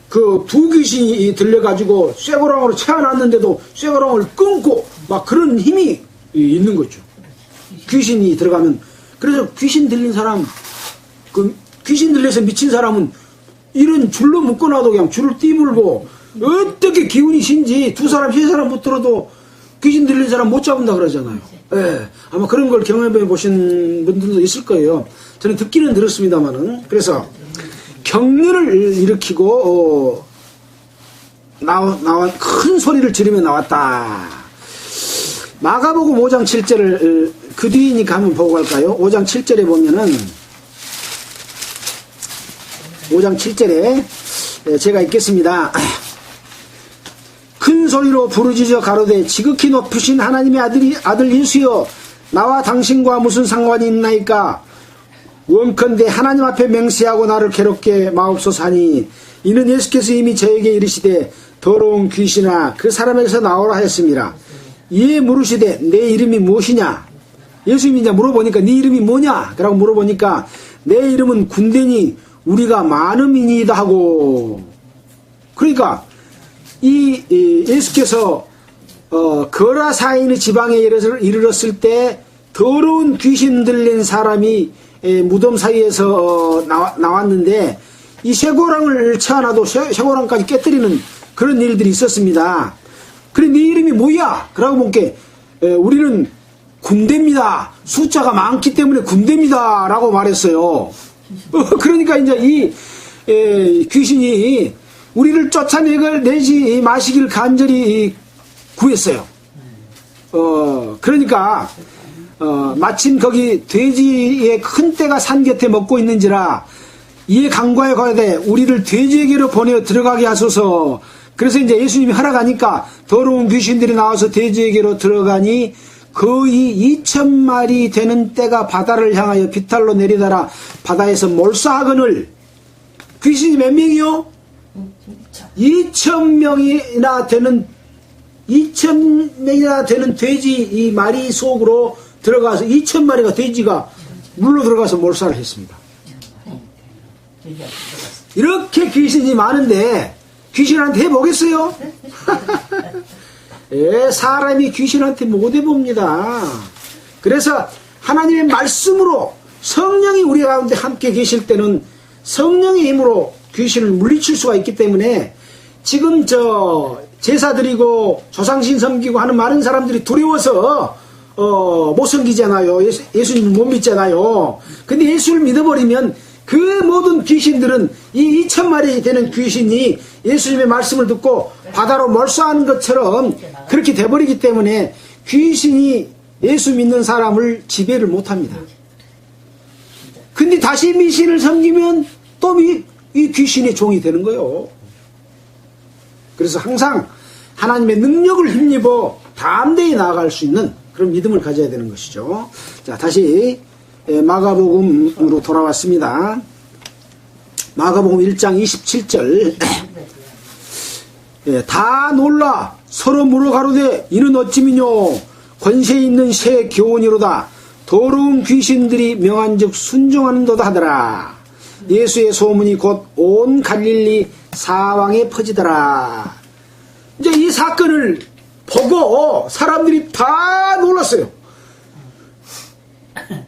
그 두 귀신이 들려가지고 쇠고랑으로 채워놨는데도 쇠고랑을 끊고 막 그런 힘이 있는 거죠. 귀신이 들어가면. 그래서 귀신 들린 사람, 그 귀신 들려서 미친 사람은 이런 줄로 묶어놔도 그냥 줄을 띠물고 어떻게 기운이 신지 두 사람, 세 사람 붙들어도 귀신 들린 사람 못 잡는다 그러잖아요. 예, 아마 그런 걸 경험해 보신 분들도 있을 거예요. 저는 듣기는 들었습니다만은. 그래서 경련을 일으키고 큰 소리를 지르며 나왔다. 마가복음 5장 7절을 그 뒤니까 한번 보고 갈까요? 5장 7절에 보면은 5장 7절에 제가 읽겠습니다. 큰 소리로 부르짖어 가로되 지극히 높으신 하나님의 아들 예수여 나와 당신과 무슨 상관이 있나이까 원컨대 하나님 앞에 맹세하고 나를 괴롭게 마옵소서 하니 이는 예수께서 이미 저에게 이르시되 더러운 귀신아 그 사람에게서 나오라 하였습니다. 이에 물으시되 내 이름이 무엇이냐. 예수님이 이제 물어보니까 네 이름이 뭐냐 라고 물어보니까 내 이름은 군대니 우리가 많음이니이다 하고. 그러니까 이 예수께서 거라사인의 지방에 이르렀을 때 더러운 귀신 들린 사람이 무덤 사이에서 나왔는데 이 쇠고랑을 채워놔도 쇠고랑까지 깨뜨리는 그런 일들이 있었습니다. 그래 네 이름이 뭐야? 그러고 보니까 우리는 군대입니다. 숫자가 많기 때문에 군대입니다 라고 말했어요. 그러니까 이제 이 귀신이 우리를 쫓아내지 마시길 간절히 구했어요. 그러니까 마침 거기 돼지의 큰 떼가 산 곁에 먹고 있는지라 이에 강구하여 가되 우리를 돼지에게로 보내어 들어가게 하소서. 그래서 이제 예수님이 허락하니까 더러운 귀신들이 나와서 돼지에게로 들어가니 거의 2,000마리 되는 떼가 바다를 향하여 비탈로 내리다라 바다에서 몰사하거늘. 귀신이 몇 명이요? 2,000명이나 되는 돼지 이 마리 속으로 들어가서 2,000마리가 돼지가 물로 들어가서 몰사를 했습니다. 이렇게 귀신이 많은데 귀신한테 해보겠어요? 예, 사람이 귀신한테 못 해봅니다. 그래서 하나님의 말씀으로 성령이 우리 가운데 함께 계실 때는 성령의 힘으로 귀신을 물리칠 수가 있기 때문에 지금 제사 드리고 조상신 섬기고 하는 많은 사람들이 두려워서 못 섬기잖아요. 예수님을 못 믿잖아요. 근데 예수를 믿어버리면 그 모든 귀신들은 이 2,000마리 되는 귀신이 예수님의 말씀을 듣고 바다로 몰수하는 것처럼 그렇게 돼버리기 때문에 귀신이 예수 믿는 사람을 지배를 못합니다. 근데 다시 미신을 섬기면 또 이 귀신의 종이 되는 거예요. 그래서 항상 하나님의 능력을 힘입어 담대히 나아갈 수 있는 그런 믿음을 가져야 되는 것이죠. 자, 다시 마가복음으로 돌아왔습니다. 마가복음 1장 27절. 다 놀라 서로 물어 가로되 이는 어찌미뇨 권세 있는 새 교훈이로다 더러운 귀신들이 명한즉 순종하는도다 하더라. 예수의 소문이 곧 온 갈릴리 사방에 퍼지더라. 이제 이 사건을 보고 사람들이 다 놀랐어요.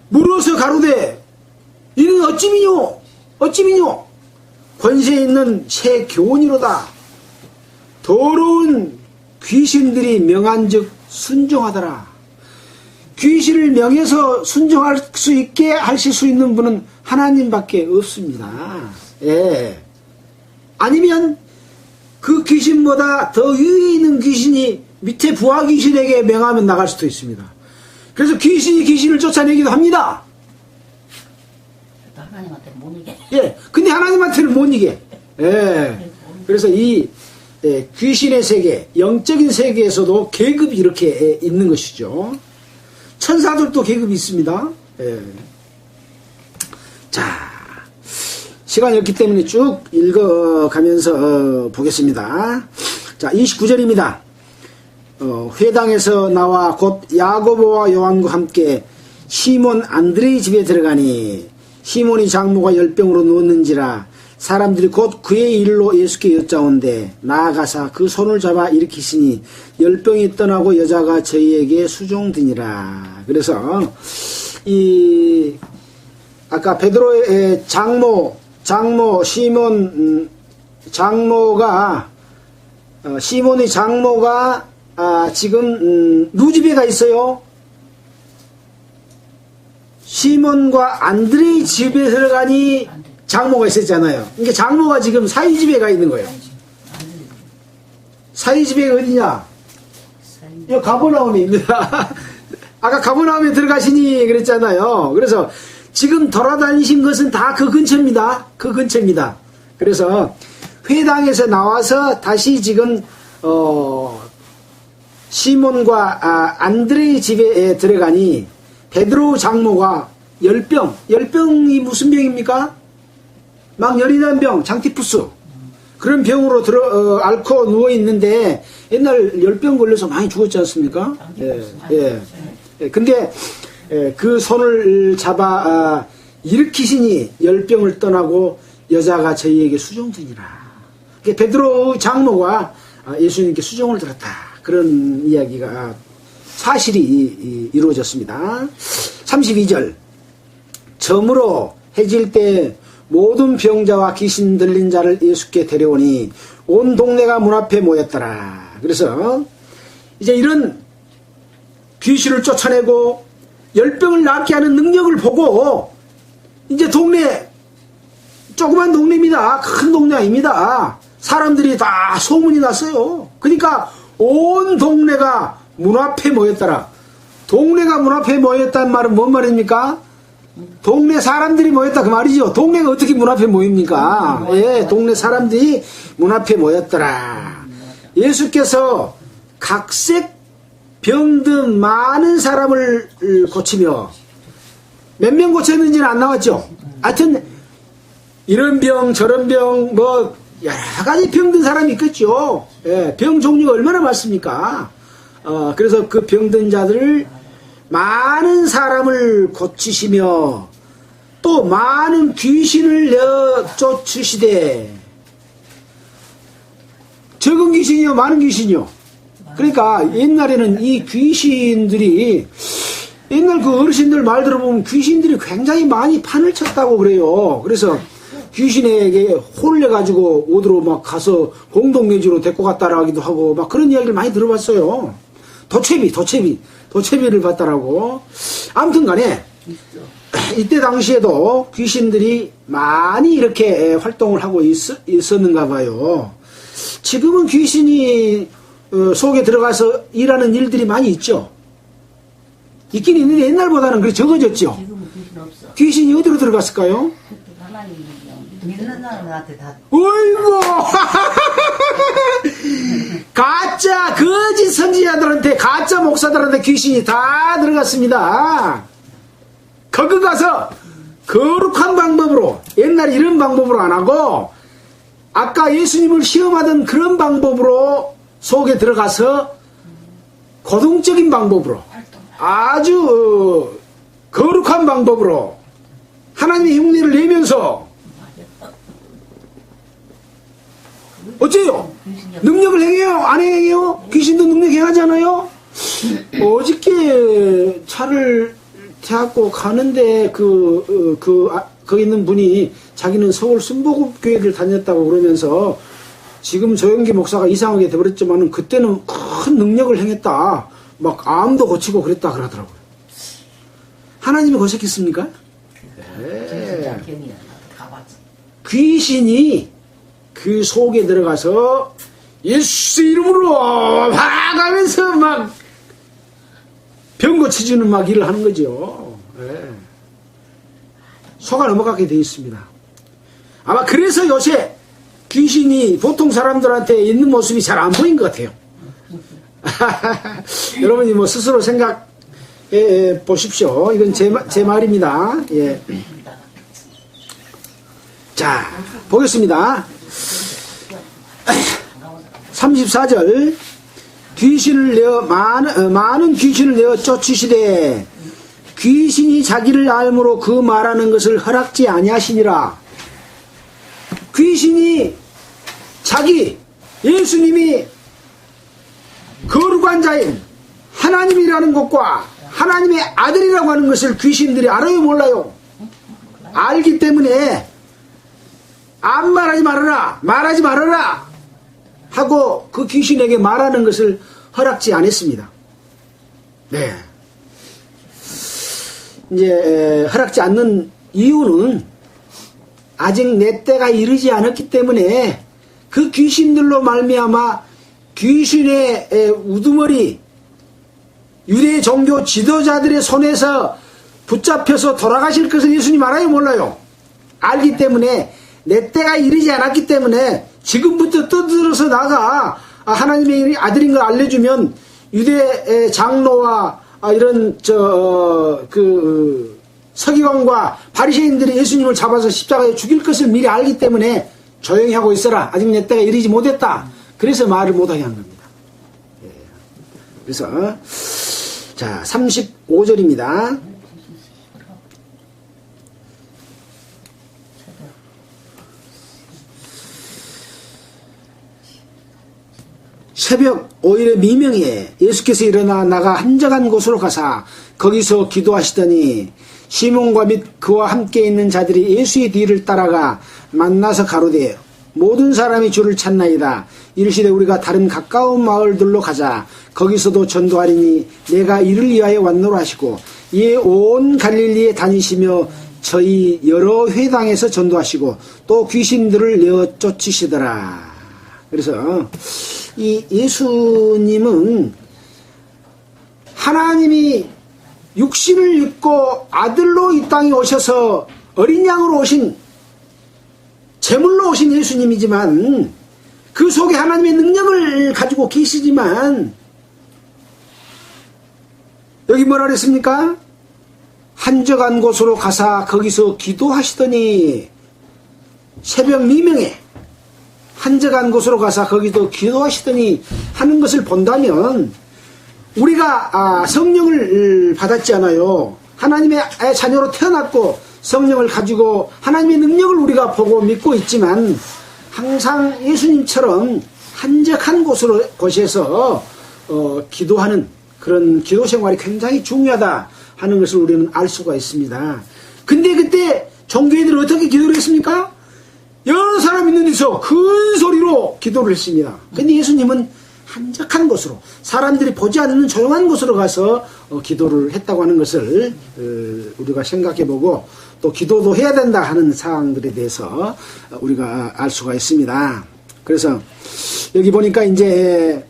물어서 가로되 이는 어찌미뇨 권세 있는 새 교훈이로다 더러운 귀신들이 명한즉 순종하더라. 귀신을 명해서 순종할 수 있게 하실 수 있는 분은 하나님밖에 없습니다. 예. 아니면 그 귀신보다 더 위에 있는 귀신이 밑에 부하 귀신에게 명하면 나갈 수도 있습니다. 그래서 귀신이 귀신을 쫓아내기도 합니다. 하나님한테 못 이게. 예. 근데 하나님한테는 못 이게. 예. 그래서 이 귀신의 세계, 영적인 세계에서도 계급이 이렇게 있는 것이죠. 천사들도 계급이 있습니다. 예. 자, 시간이 없기 때문에 쭉 읽어가면서 보겠습니다. 자, 29절입니다. 회당에서 나와 곧 야고보와 요한과 함께 시몬 안드레의 집에 들어가니 시몬이 장모가 열병으로 누웠는지라 사람들이 곧 그의 일로 예수께 여짜온대 나아가사 그 손을 잡아 일으키시니 열병이 떠나고 여자가 저희에게 수종드니라. 그래서 이 아까 베드로의 장모 시몬 장모가 시몬의 장모가 지금 누구 집에 가 있어요? 시몬과 안드레의 집에 들어가니 장모가 있었잖아요. 그러니까 장모가 지금 사위 집에 가 있는 거예요. 사위 집에 어디냐? 여기 가버나움입니다. 아까 가버나움에 들어가시니 그랬잖아요. 그래서 지금 돌아다니신 것은 다 그 근처입니다. 그 근처입니다. 그래서 회당에서 나와서 다시 지금 시몬과 안드레의 집에 들어가니 베드로 장모가 열병이 무슨 병입니까? 막 열이 난 병, 장티푸스 그런 병으로 앓고 누워 있는데 옛날 열병 걸려서 많이 죽었지 않습니까? 예. 근데 그 손을 잡아 일으키시니 열병을 떠나고 여자가 저희에게 수종드니라. 베드로 장모가 예수님께 수종을 들었다. 그런 이야기가 사실이 이루어졌습니다. 32절. 저물어 해질 때 모든 병자와 귀신 들린 자를 예수께 데려오니 온 동네가 문 앞에 모였더라. 그래서 이제 이런 귀신을 쫓아내고 열병을 낫게 하는 능력을 보고 이제 동네, 조그만 동네입니다. 큰 동네 아닙니다. 사람들이 다 소문이 났어요. 그러니까 온 동네가 문 앞에 모였더라. 동네가 문 앞에 모였다는 말은 뭔 말입니까? 동네 사람들이 모였다 그 말이죠. 동네가 어떻게 문 앞에 모입니까? 예, 동네 사람들이 문 앞에 모였더라. 예수께서 각색 병든 많은 사람을 고치며 몇 명 고쳤는지는 안 나왔죠. 하여튼 이런 병 저런 병 뭐 여러 가지 병든 사람이 있겠죠. 예, 병 종류가 얼마나 많습니까? 그래서 그 병든 자들을 많은 사람을 고치시며 또 많은 귀신을 내어 쫓으시되 적은 귀신이요 많은 귀신이요. 그러니까 옛날에는 이 귀신들이 옛날 그 어르신들 말 들어보면 귀신들이 굉장히 많이 판을 쳤다고 그래요. 그래서 귀신에게 홀려가지고 어디로 막 가서 공동묘지로 데리고 갔다라기도 하고 막 그런 이야기를 많이 들어봤어요. 도채비를 봤다라고. 아무튼 간에 이때 당시에도 귀신들이 많이 이렇게 활동을 하고 있었는가 봐요. 지금은 귀신이 속에 들어가서 일하는 일들이 많이 있죠. 있긴 있는데 옛날보다는 그래 적어졌죠. 지금은 귀신 없어. 귀신이 어디로 들어갔을까요? 하나님 믿는 사람한테 다. 어이구! 가짜, 거짓 선지자들한테, 가짜 목사들한테 귀신이 다 들어갔습니다. 거기 가서 거룩한 방법으로, 옛날 이런 방법으로 안 하고, 아까 예수님을 시험하던 그런 방법으로 속에 들어가서 고등적인 방법으로, 아주 거룩한 방법으로 하나님의 흉내를 내면서 어째요? 능력을 행해요? 안 행해요? 귀신도 능력 행하잖아요? 어저께 차를 태웠고 가는데 거기 있는 분이 자기는 서울 순복음교회를 다녔다고 그러면서 지금 조영기 목사가 이상하게 돼버렸지만은 그때는 큰 능력을 행했다. 막 암도 고치고 그랬다 그러더라고요. 하나님이 고쳤겠습니까? 네. 귀신이 그 속에 들어가서 예수 이름으로 막 하면서 막 병 고쳐주는 막 일을 하는 거죠. 네. 속아 넘어가게 되어 있습니다. 아마 그래서 요새 귀신이 보통 사람들한테 있는 모습이 잘 안 보인 것 같아요. 여러분이 뭐 스스로 생각해 보십시오. 이건 제 말입니다. 예. 자, 보겠습니다. 34절. 귀신을 내어 많은 귀신을 내어 쫓으시되 귀신이 자기를 알므로 그 말하는 것을 허락지 아니하시니라. 귀신이 예수님이 거룩한 자인 하나님이라는 것과 하나님의 아들이라고 하는 것을 귀신들이 알아요, 몰라요? 알기 때문에 안 말하지 말아라 하고 그 귀신에게 말하는 것을 허락지 않았습니다. 네. 이제 허락지 않는 이유는 아직 내 때가 이르지 않았기 때문에 그 귀신들로 말미암아 귀신의 우두머리, 유대 종교 지도자들의 손에서 붙잡혀서 돌아가실 것을 예수님 알아요, 몰라요? 알기 때문에 내 때가 이르지 않았기 때문에 지금부터 떠들어서 나가 하나님의 아들인 걸 알려주면 유대 장로와 이런 서기관과 바리새인들이 예수님을 잡아서 십자가에 죽일 것을 미리 알기 때문에 조용히 하고 있어라. 아직 내 때가 이르지 못했다. 그래서 말을 못하게 한 겁니다. 예. 그래서 자 35절입니다. 새벽 5일의 미명에 예수께서 일어나 나가 한적한 곳으로 가사 거기서 기도하시더니 시몬과 및 그와 함께 있는 자들이 예수의 뒤를 따라가 만나서 가로되 모든 사람이 주를 찾나이다. 이르시되 우리가 다른 가까운 마을들로 가자. 거기서도 전도하리니 내가 이를 위하여 왔노라 하시고 이에 온 갈릴리에 다니시며 저희 여러 회당에서 전도하시고 또 귀신들을 내어 쫓으시더라. 그래서 이 예수님은 하나님이 육신을 입고 아들로 이 땅에 오셔서 어린 양으로 오신 제물로 오신 예수님이지만 그 속에 하나님의 능력을 가지고 계시지만 여기 뭐라 그랬습니까? 한적한 곳으로 가사 거기서 기도하시더니 새벽 미명에 한적한 곳으로 가서 거기도 기도하시더니 하는 것을 본다면 우리가 성령을 받았지 않아요. 하나님의 자녀로 태어났고 성령을 가지고 하나님의 능력을 우리가 보고 믿고 있지만 항상 예수님처럼 한적한 곳에서 기도하는 그런 기도 생활이 굉장히 중요하다 하는 것을 우리는 알 수가 있습니다. 근데 그때 종교인들은 어떻게 기도를 했습니까? 여러 사람 있는 데서 큰 소리로 기도를 했습니다. 근데 예수님은 한적한 곳으로 사람들이 보지 않는 조용한 곳으로 가서 기도를 했다고 하는 것을 우리가 생각해보고 또 기도도 해야 된다 하는 사항들에 대해서 우리가 알 수가 있습니다. 그래서 여기 보니까 이제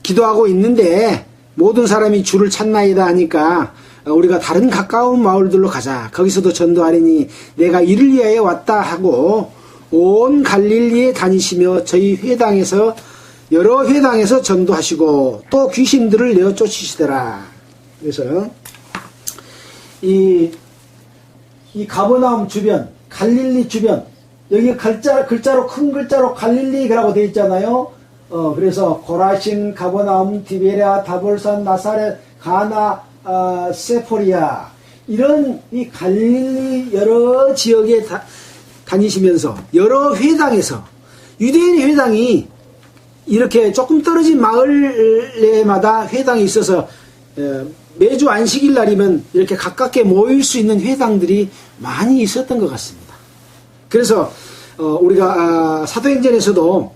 기도하고 있는데 모든 사람이 주를 찾나이다 하니까 우리가 다른 가까운 마을들로 가자. 거기서도 전도하리니 내가 이를 위하여 왔다 하고 온 갈릴리에 다니시며 저희 회당에서 여러 회당에서 전도하시고 또 귀신들을 내어 쫓으시더라. 그래서 이 가버나움 주변, 갈릴리 주변, 여기 글자로 큰 글자로 갈릴리라고 되어 있잖아요. 그래서 고라신, 가버나움, 디베랴, 다볼산, 나사렛, 가나, 세포리아, 이런 이 갈릴리 여러 지역에 다니시면서 여러 회당에서, 유대인 회당이 이렇게 조금 떨어진 마을에마다 회당이 있어서 매주 안식일 날이면 이렇게 가깝게 모일 수 있는 회당들이 많이 있었던 것 같습니다. 그래서 우리가 사도행전에서도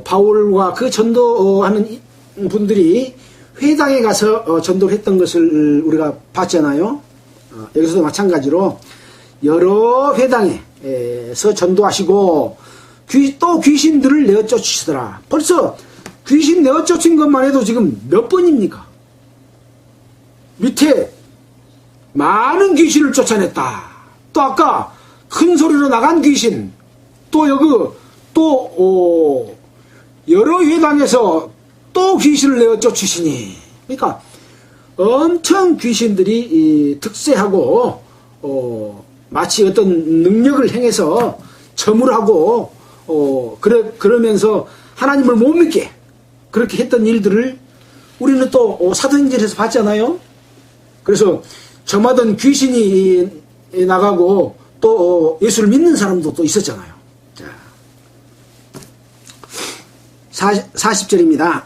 바울과 그 전도하는 분들이 회당에 가서 전도를 했던 것을 우리가 봤잖아요. 여기서도 마찬가지로 여러 회당에서 전도하시고 또 귀신들을 내어쫓으시더라. 벌써 귀신 내어쫓은 것만 해도 지금 몇 번입니까? 밑에 많은 귀신을 쫓아냈다. 또 아까 큰 소리로 나간 귀신, 또 여기 또 여러 회당에서 또 귀신을 내어쫓으시니, 그러니까 엄청 귀신들이 특세하고 마치 어떤 능력을 행해서 점을 하고 그러면서 하나님을 못 믿게 그렇게 했던 일들을 우리는 또 사도행전에서 봤잖아요. 그래서 저마다 귀신이 나가고 또 예수를 믿는 사람도 또 있었잖아요. 자, 40절입니다.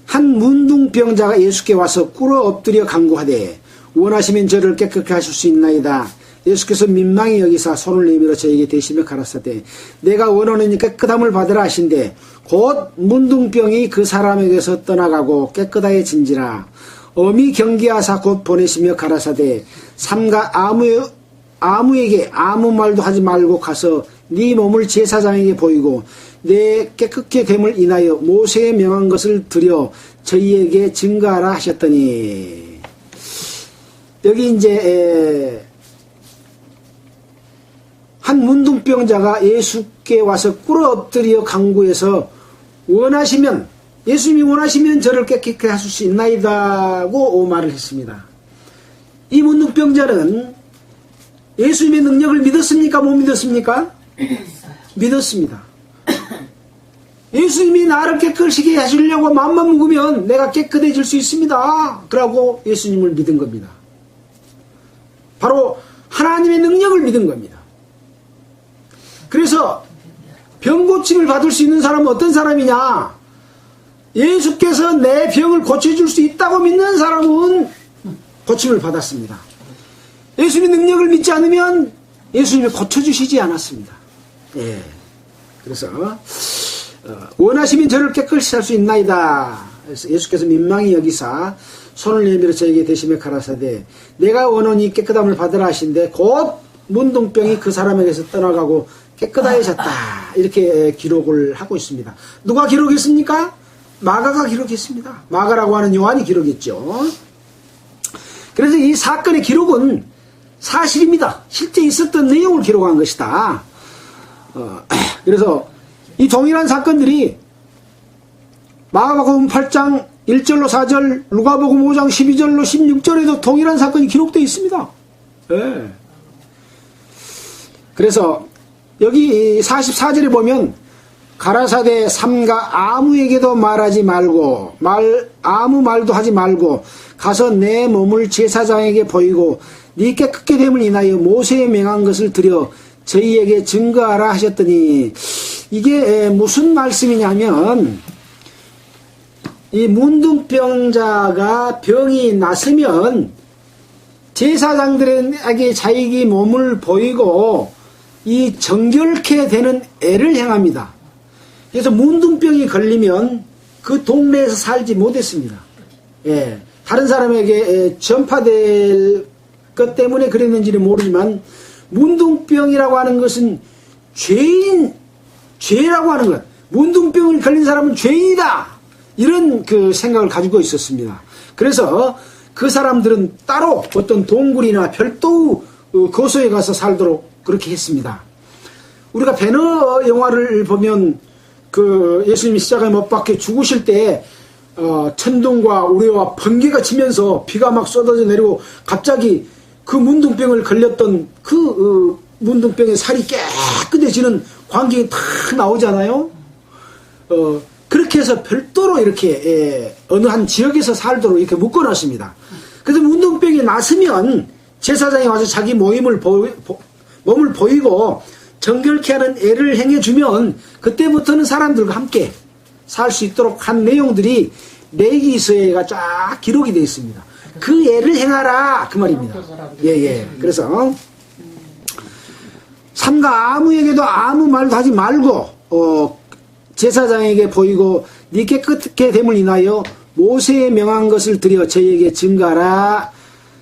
한 문둥병자가 예수께 와서 꿇어 엎드려 간구하되 원하시면 저를 깨끗하게 하실 수 있나이다. 예수께서 민망히 여기사 손을 내밀어 저에게 대시며 가라사대 내가 원하노니 깨끗함을 받으라 하신대 곧 문둥병이 그 사람에게서 떠나가고 깨끗하여진지라. 어미 경계하사 곧 보내시며 가라사대 삼가 아무에게 아무 말도 하지 말고 가서 네 몸을 제사장에게 보이고 내 깨끗게 됨을 인하여 모세에 명한 것을 드려 저희에게 증거하라 하셨더니, 여기 이제 한 문둥병자가 예수께 와서 꿇어 엎드려 간구해서 원하시면, 예수님이 원하시면 저를 깨끗게 하실 수 있나이다고 말을 했습니다. 이 문둥병자는 예수님의 능력을 믿었습니까? 못 믿었습니까? 믿었습니다. 예수님이 나를 깨끗하게 하시려고 마음만 먹으면 내가 깨끗해질 수 있습니다. 그러고 예수님을 믿은 겁니다. 바로 하나님의 능력을 믿은 겁니다. 그래서 병 고침을 받을 수 있는 사람은 어떤 사람이냐? 예수께서 내 병을 고쳐줄 수 있다고 믿는 사람은 고침을 받았습니다. 예수님의 능력을 믿지 않으면 예수님이 고쳐주시지 않았습니다. 예. 그래서 원하시면 저를 깨끗이 할 수 있나이다. 그래서 예수께서 민망히 여기사 손을 내밀어 저에게 대시며 가라사대 내가 원하니 깨끗함을 받으라 하신데 곧 문둥병이 그 사람에게서 떠나가고 깨끗하여졌다. 이렇게 기록을 하고 있습니다. 누가 기록했습니까? 마가가 기록했습니다. 마가라고 하는 요한이 기록했죠. 그래서 이 사건의 기록은 사실입니다. 실제 있었던 내용을 기록한 것이다. 그래서 이 동일한 사건들이 마가복음 8장 1절로 4절, 누가복음 5장 12절로 16절에도 동일한 사건이 기록되어 있습니다. 네. 그래서 여기 44절에 보면 가라사대 삼가 아무에게도 말하지 말고 아무 말도 하지 말고 가서 내 몸을 제사장에게 보이고 네 깨끗게 됨을 인하여 모세에 명한 것을 드려 저희에게 증거하라 하셨더니, 이게 무슨 말씀이냐면 이 문둥병자가 병이 났으면 제사장들에게 자기 몸을 보이고 이 정결케 되는 애를 행합니다. 그래서 문둥병이 걸리면 그 동네에서 살지 못했습니다. 예, 다른 사람에게 전파될 것 때문에 그랬는지는 모르지만 문둥병이라고 하는 것은 죄라고 하는 것, 문둥병을 걸린 사람은 죄인이다, 이런 그 생각을 가지고 있었습니다. 그래서 그 사람들은 따로 어떤 동굴이나 별도 거소에 가서 살도록 그렇게 했습니다. 우리가 배너 영화를 보면 그 예수님이 십자가에 못 박혀 죽으실 때 천둥과 우레와 번개가 치면서 비가 막 쏟아져 내리고 갑자기 그 문둥병을 걸렸던 그 문둥병의 살이 깨끗해지는 광경이 탁 나오잖아요. 그렇게 해서 별도로 이렇게 어느 한 지역에서 살도록 이렇게 묶어놨습니다. 그래서 문둥병이 났으면 제사장이 와서 자기 몸을 보이고 정결케 하는 애를 행해주면 그때부터는 사람들과 함께 살 수 있도록 한 내용들이 레위기서에가 쫙 기록이 되어 있습니다. 그 애를 행하라 그 말입니다. 예예. 그래서 삼가 아무에게도 아무 말도 하지 말고 제사장에게 보이고 네 깨끗게 됨을 인하여 모세에 명한 것을 드려 저에게 증가하라.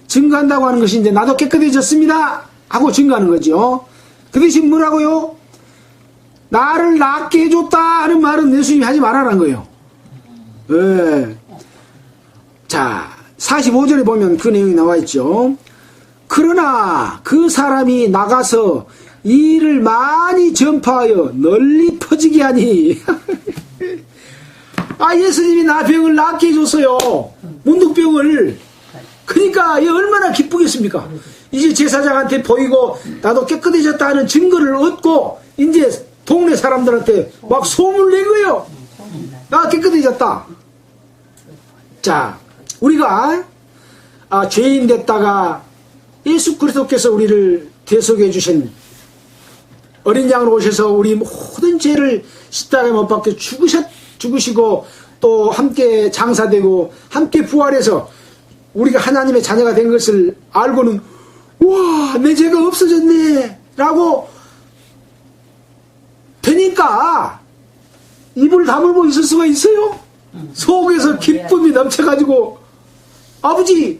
증가한다고 하는 것이 이제 나도 깨끗해졌습니다 하고 증가하는 거죠. 그 대신 뭐라고요? 나를 낫게 해줬다 하는 말은 예수님이 하지 말라는 거예요. 네. 자 45절에 보면 그 내용이 나와 있죠. 그러나 그 사람이 나가서 이 일을 많이 전파하여 널리 퍼지게 하니 예수님이 나 병을 낫게 해줬어요. 문둥병을. 그러니까 얼마나 기쁘겠습니까? 이제 제사장한테 보이고 나도 깨끗해졌다 하는 증거를 얻고 이제 동네 사람들한테 막 소문을 낸 거예요. 나 깨끗해졌다. 자, 우리가 죄인 됐다가 예수 그리스도께서 우리를 대속해 주신 어린 양으로 오셔서 우리 모든 죄를 십자가에 못 박혀 죽으시고 또 함께 장사되고 함께 부활해서 우리가 하나님의 자녀가 된 것을 알고는 와, 내 죄가 없어졌네 라고 되니까 입을 다물고 있을 수가 있어요? 속에서 기쁨이 넘쳐가지고 아버지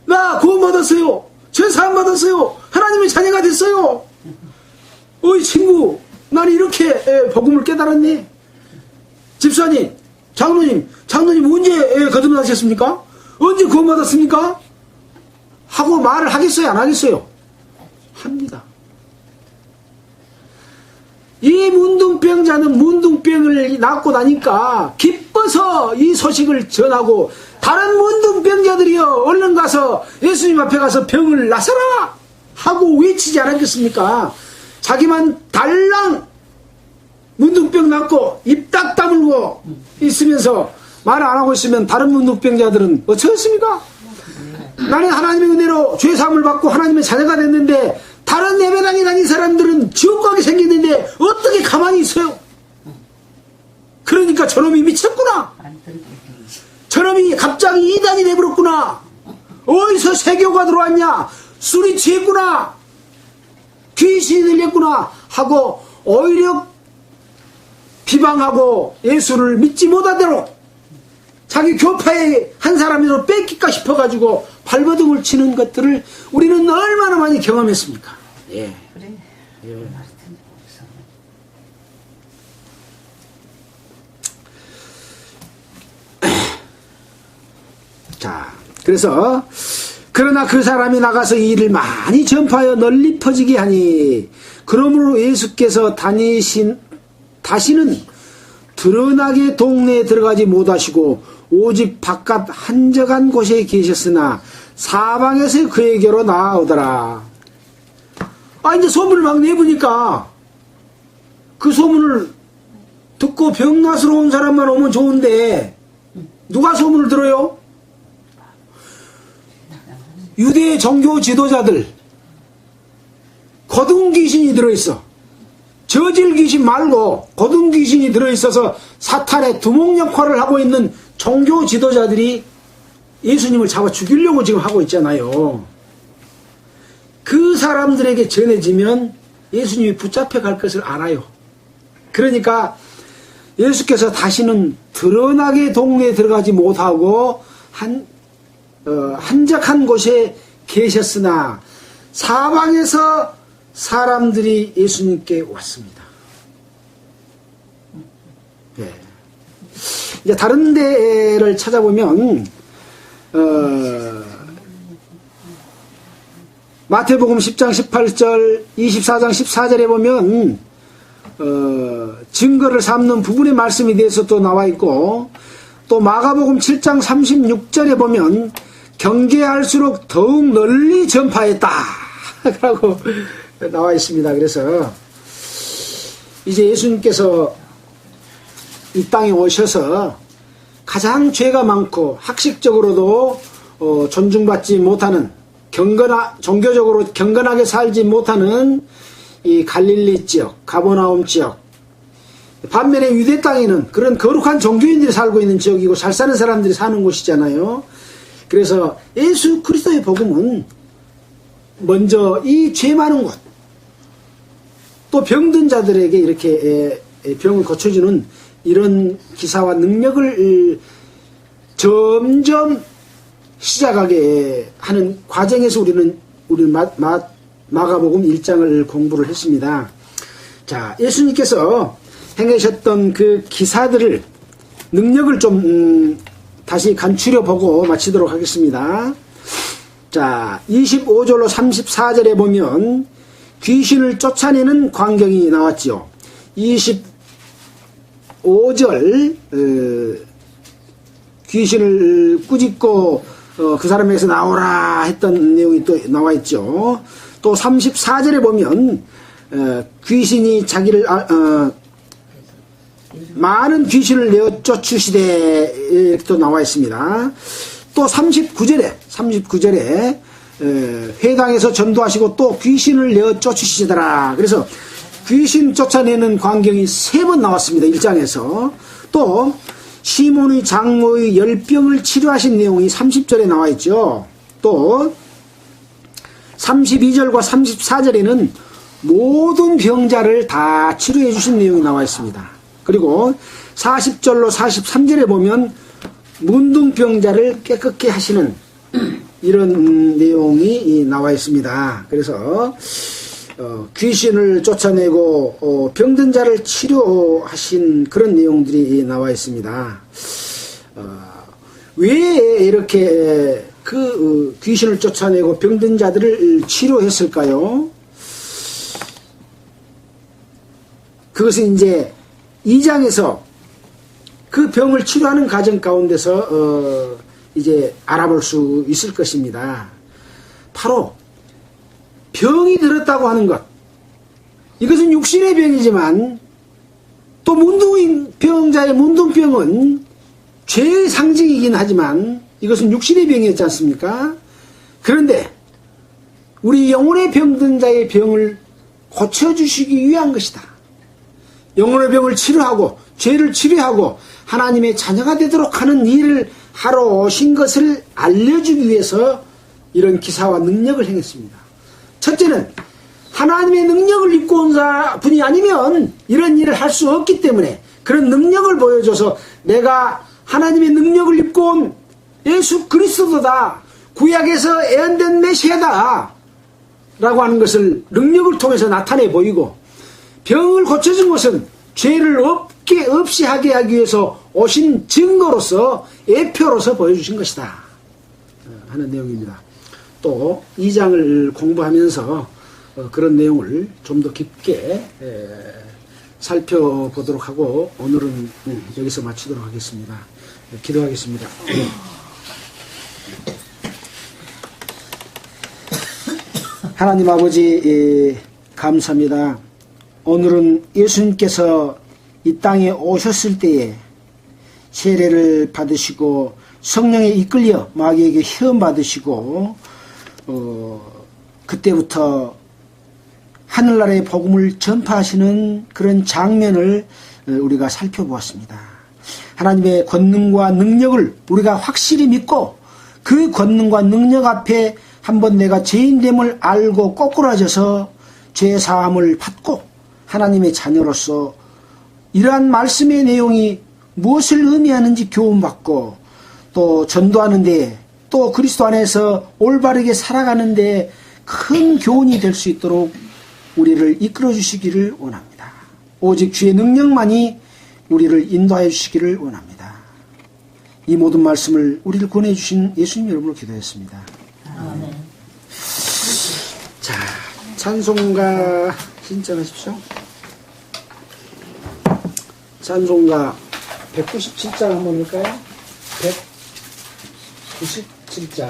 나 구원받았어요. 죄사함 받았어요. 하나님의 자녀가 됐어요. 어이 친구 나는 이렇게 복음을 깨달았네. 집사님 장로님 언제 거듭나셨습니까? 언제 구원받았습니까? 하고 말을 하겠어요? 안 하겠어요? 합니다. 이 문둥병자는 문둥병을 낫고 나니까 기뻐서 이 소식을 전하고 다른 문둥병자들이여 얼른 가서 예수님 앞에 가서 병을 나서라 하고 외치지 않았겠습니까? 자기만 달랑 문둥병 낫고 입 딱 다물고 있으면서 말 안 하고 있으면 다른 문둥병자들은 어쩌겠습니까? 나는 하나님의 은혜로 죄사함을 받고 하나님의 자녀가 됐는데 다른 예배당에 다닌 사람들은 지옥 가게 생겼는데 어떻게 가만히 있어요? 그러니까 저놈이 미쳤구나. 저놈이 갑자기 이단이 되버렸구나. 어디서 세교가 들어왔냐. 술이 취했구나. 귀신이 들렸구나 하고 오히려 비방하고 예수를 믿지 못하도록 자기 교파의 한 사람으로 뺏길까 싶어가지고 발버둥을 치는 것들을 우리는 얼마나 많이 경험했습니까? 예. 그래. 예. 자, 그래서 그러나 그 사람이 나가서 이 일을 많이 전파하여 널리 퍼지게 하니 그러므로 예수께서 다시는 드러나게 동네에 들어가지 못하시고 오직 바깥 한적한 곳에 계셨으나 사방에서 그에게로 나아오더라. 이제 소문을 막 내보니까 그 소문을 듣고 병나스러 온 사람만 오면 좋은데 누가 소문을 들어요? 유대 종교 지도자들. 거둔 귀신이 들어있어. 저질 귀신 말고 거둔 귀신이 들어있어서 사탄의 두목 역할을 하고 있는 종교 지도자들이 예수님을 잡아 죽이려고 지금 하고 있잖아요. 그 사람들에게 전해지면 예수님이 붙잡혀 갈 것을 알아요. 그러니까 예수께서 다시는 드러나게 동네에 들어가지 못하고 한적한 곳에 계셨으나 사방에서 사람들이 예수님께 왔습니다. 네. 이제 다른 데를 찾아보면 마태복음 10장 18절 24장 14절에 보면 증거를 삼는 부분의 말씀에 대해서 또 나와 있고, 또 마가복음 7장 36절에 보면 경계할수록 더욱 널리 전파했다 라고 나와 있습니다. 그래서 이제 예수님께서 이 땅에 오셔서 가장 죄가 많고 학식적으로도 존중받지 못하는, 종교적으로 경건하게 살지 못하는 이 갈릴리 지역, 가버나움 지역, 반면에 유대 땅에는 그런 거룩한 종교인들이 살고 있는 지역이고 잘 사는 사람들이 사는 곳이잖아요. 그래서 예수 그리스도의 복음은 먼저 이 죄 많은 곳, 또 병든 자들에게 이렇게 병을 고쳐주는 이런 기사와 능력을 점점 시작하게 하는 과정에서 우리는 마가복음 1장을 공부를 했습니다. 자, 예수님께서 행하셨던 그 기사들을, 능력을 좀 다시 간추려 보고 마치도록 하겠습니다. 자, 25절로 34절에 보면 귀신을 쫓아내는 광경이 나왔죠. 25절 귀신을 꾸짖고 그 사람에게서 나오라 했던 내용이 또 나와 있죠. 또 34절에 보면 귀신이 자기를 많은 귀신을 내어 쫓으시되 이렇게 또 나와 있습니다. 또 39절에 회당에서 전도하시고 또 귀신을 내어 쫓으시더라. 그래서 귀신 쫓아내는 광경이 3번 나왔습니다. 1장에서. 또 시몬의 장모의 열병을 치료하신 내용이 30절에 나와 있죠. 또 32절과 34절에는 모든 병자를 다 치료해 주신 내용이 나와 있습니다. 그리고 40절로 43절에 보면 문둥병자를 깨끗게 하시는 이런 내용이 나와 있습니다. 그래서 귀신을 쫓아내고 병든 자를 치료하신 그런 내용들이 나와 있습니다. 왜 이렇게 그 귀신을 쫓아내고 병든 자들을 치료했을까요? 그것은 이제 2장에서 그 병을 치료하는 과정 가운데서 이제 알아볼 수 있을 것입니다. 바로 병이 들었다고 하는 것, 이것은 육신의 병이지만 또 문둥병자의 문둥병은 죄의 상징이긴 하지만 이것은 육신의 병이었지 않습니까? 그런데 우리 영혼의 병든 자의 병을 고쳐주시기 위한 것이다. 영혼의 병을 치료하고 죄를 치료하고 하나님의 자녀가 되도록 하는 일을 하러 오신 것을 알려주기 위해서 이런 기사와 능력을 행했습니다. 첫째는 하나님의 능력을 입고 온 분이 아니면 이런 일을 할 수 없기 때문에 그런 능력을 보여줘서 내가 하나님의 능력을 입고 온 예수 그리스도다, 구약에서 예언된 메시아다 라고 하는 것을 능력을 통해서 나타내 보이고, 병을 고쳐준 것은 죄를 없이 하게 하기 위해서 오신 증거로서, 예표로서 보여주신 것이다 하는 내용입니다. 또 2장을 공부하면서 그런 내용을 좀 더 깊게 살펴보도록 하고 오늘은 여기서 마치도록 하겠습니다. 기도하겠습니다. 하나님 아버지 감사합니다. 오늘은 예수님께서 이 땅에 오셨을 때에 세례를 받으시고 성령에 이끌려 마귀에게 시험 받으시고 그때부터 하늘나라의 복음을 전파하시는 그런 장면을 우리가 살펴보았습니다. 하나님의 권능과 능력을 우리가 확실히 믿고 그 권능과 능력 앞에 한번 내가 죄인됨을 알고 꼬꾸라져서 죄사함을 받고 하나님의 자녀로서 이러한 말씀의 내용이 무엇을 의미하는지 교훈받고 또 전도하는데 또 그리스도 안에서 올바르게 살아가는데 큰 교훈이 될 수 있도록 우리를 이끌어 주시기를 원합니다. 오직 주의 능력만이 우리를 인도하여 주시기를 원합니다. 이 모든 말씀을 우리를 권해 주신 예수님 이름으로 기도했습니다. 아멘. 자, 찬송가 신청하십시오. 찬송가 197장 한번 볼까요? 197장.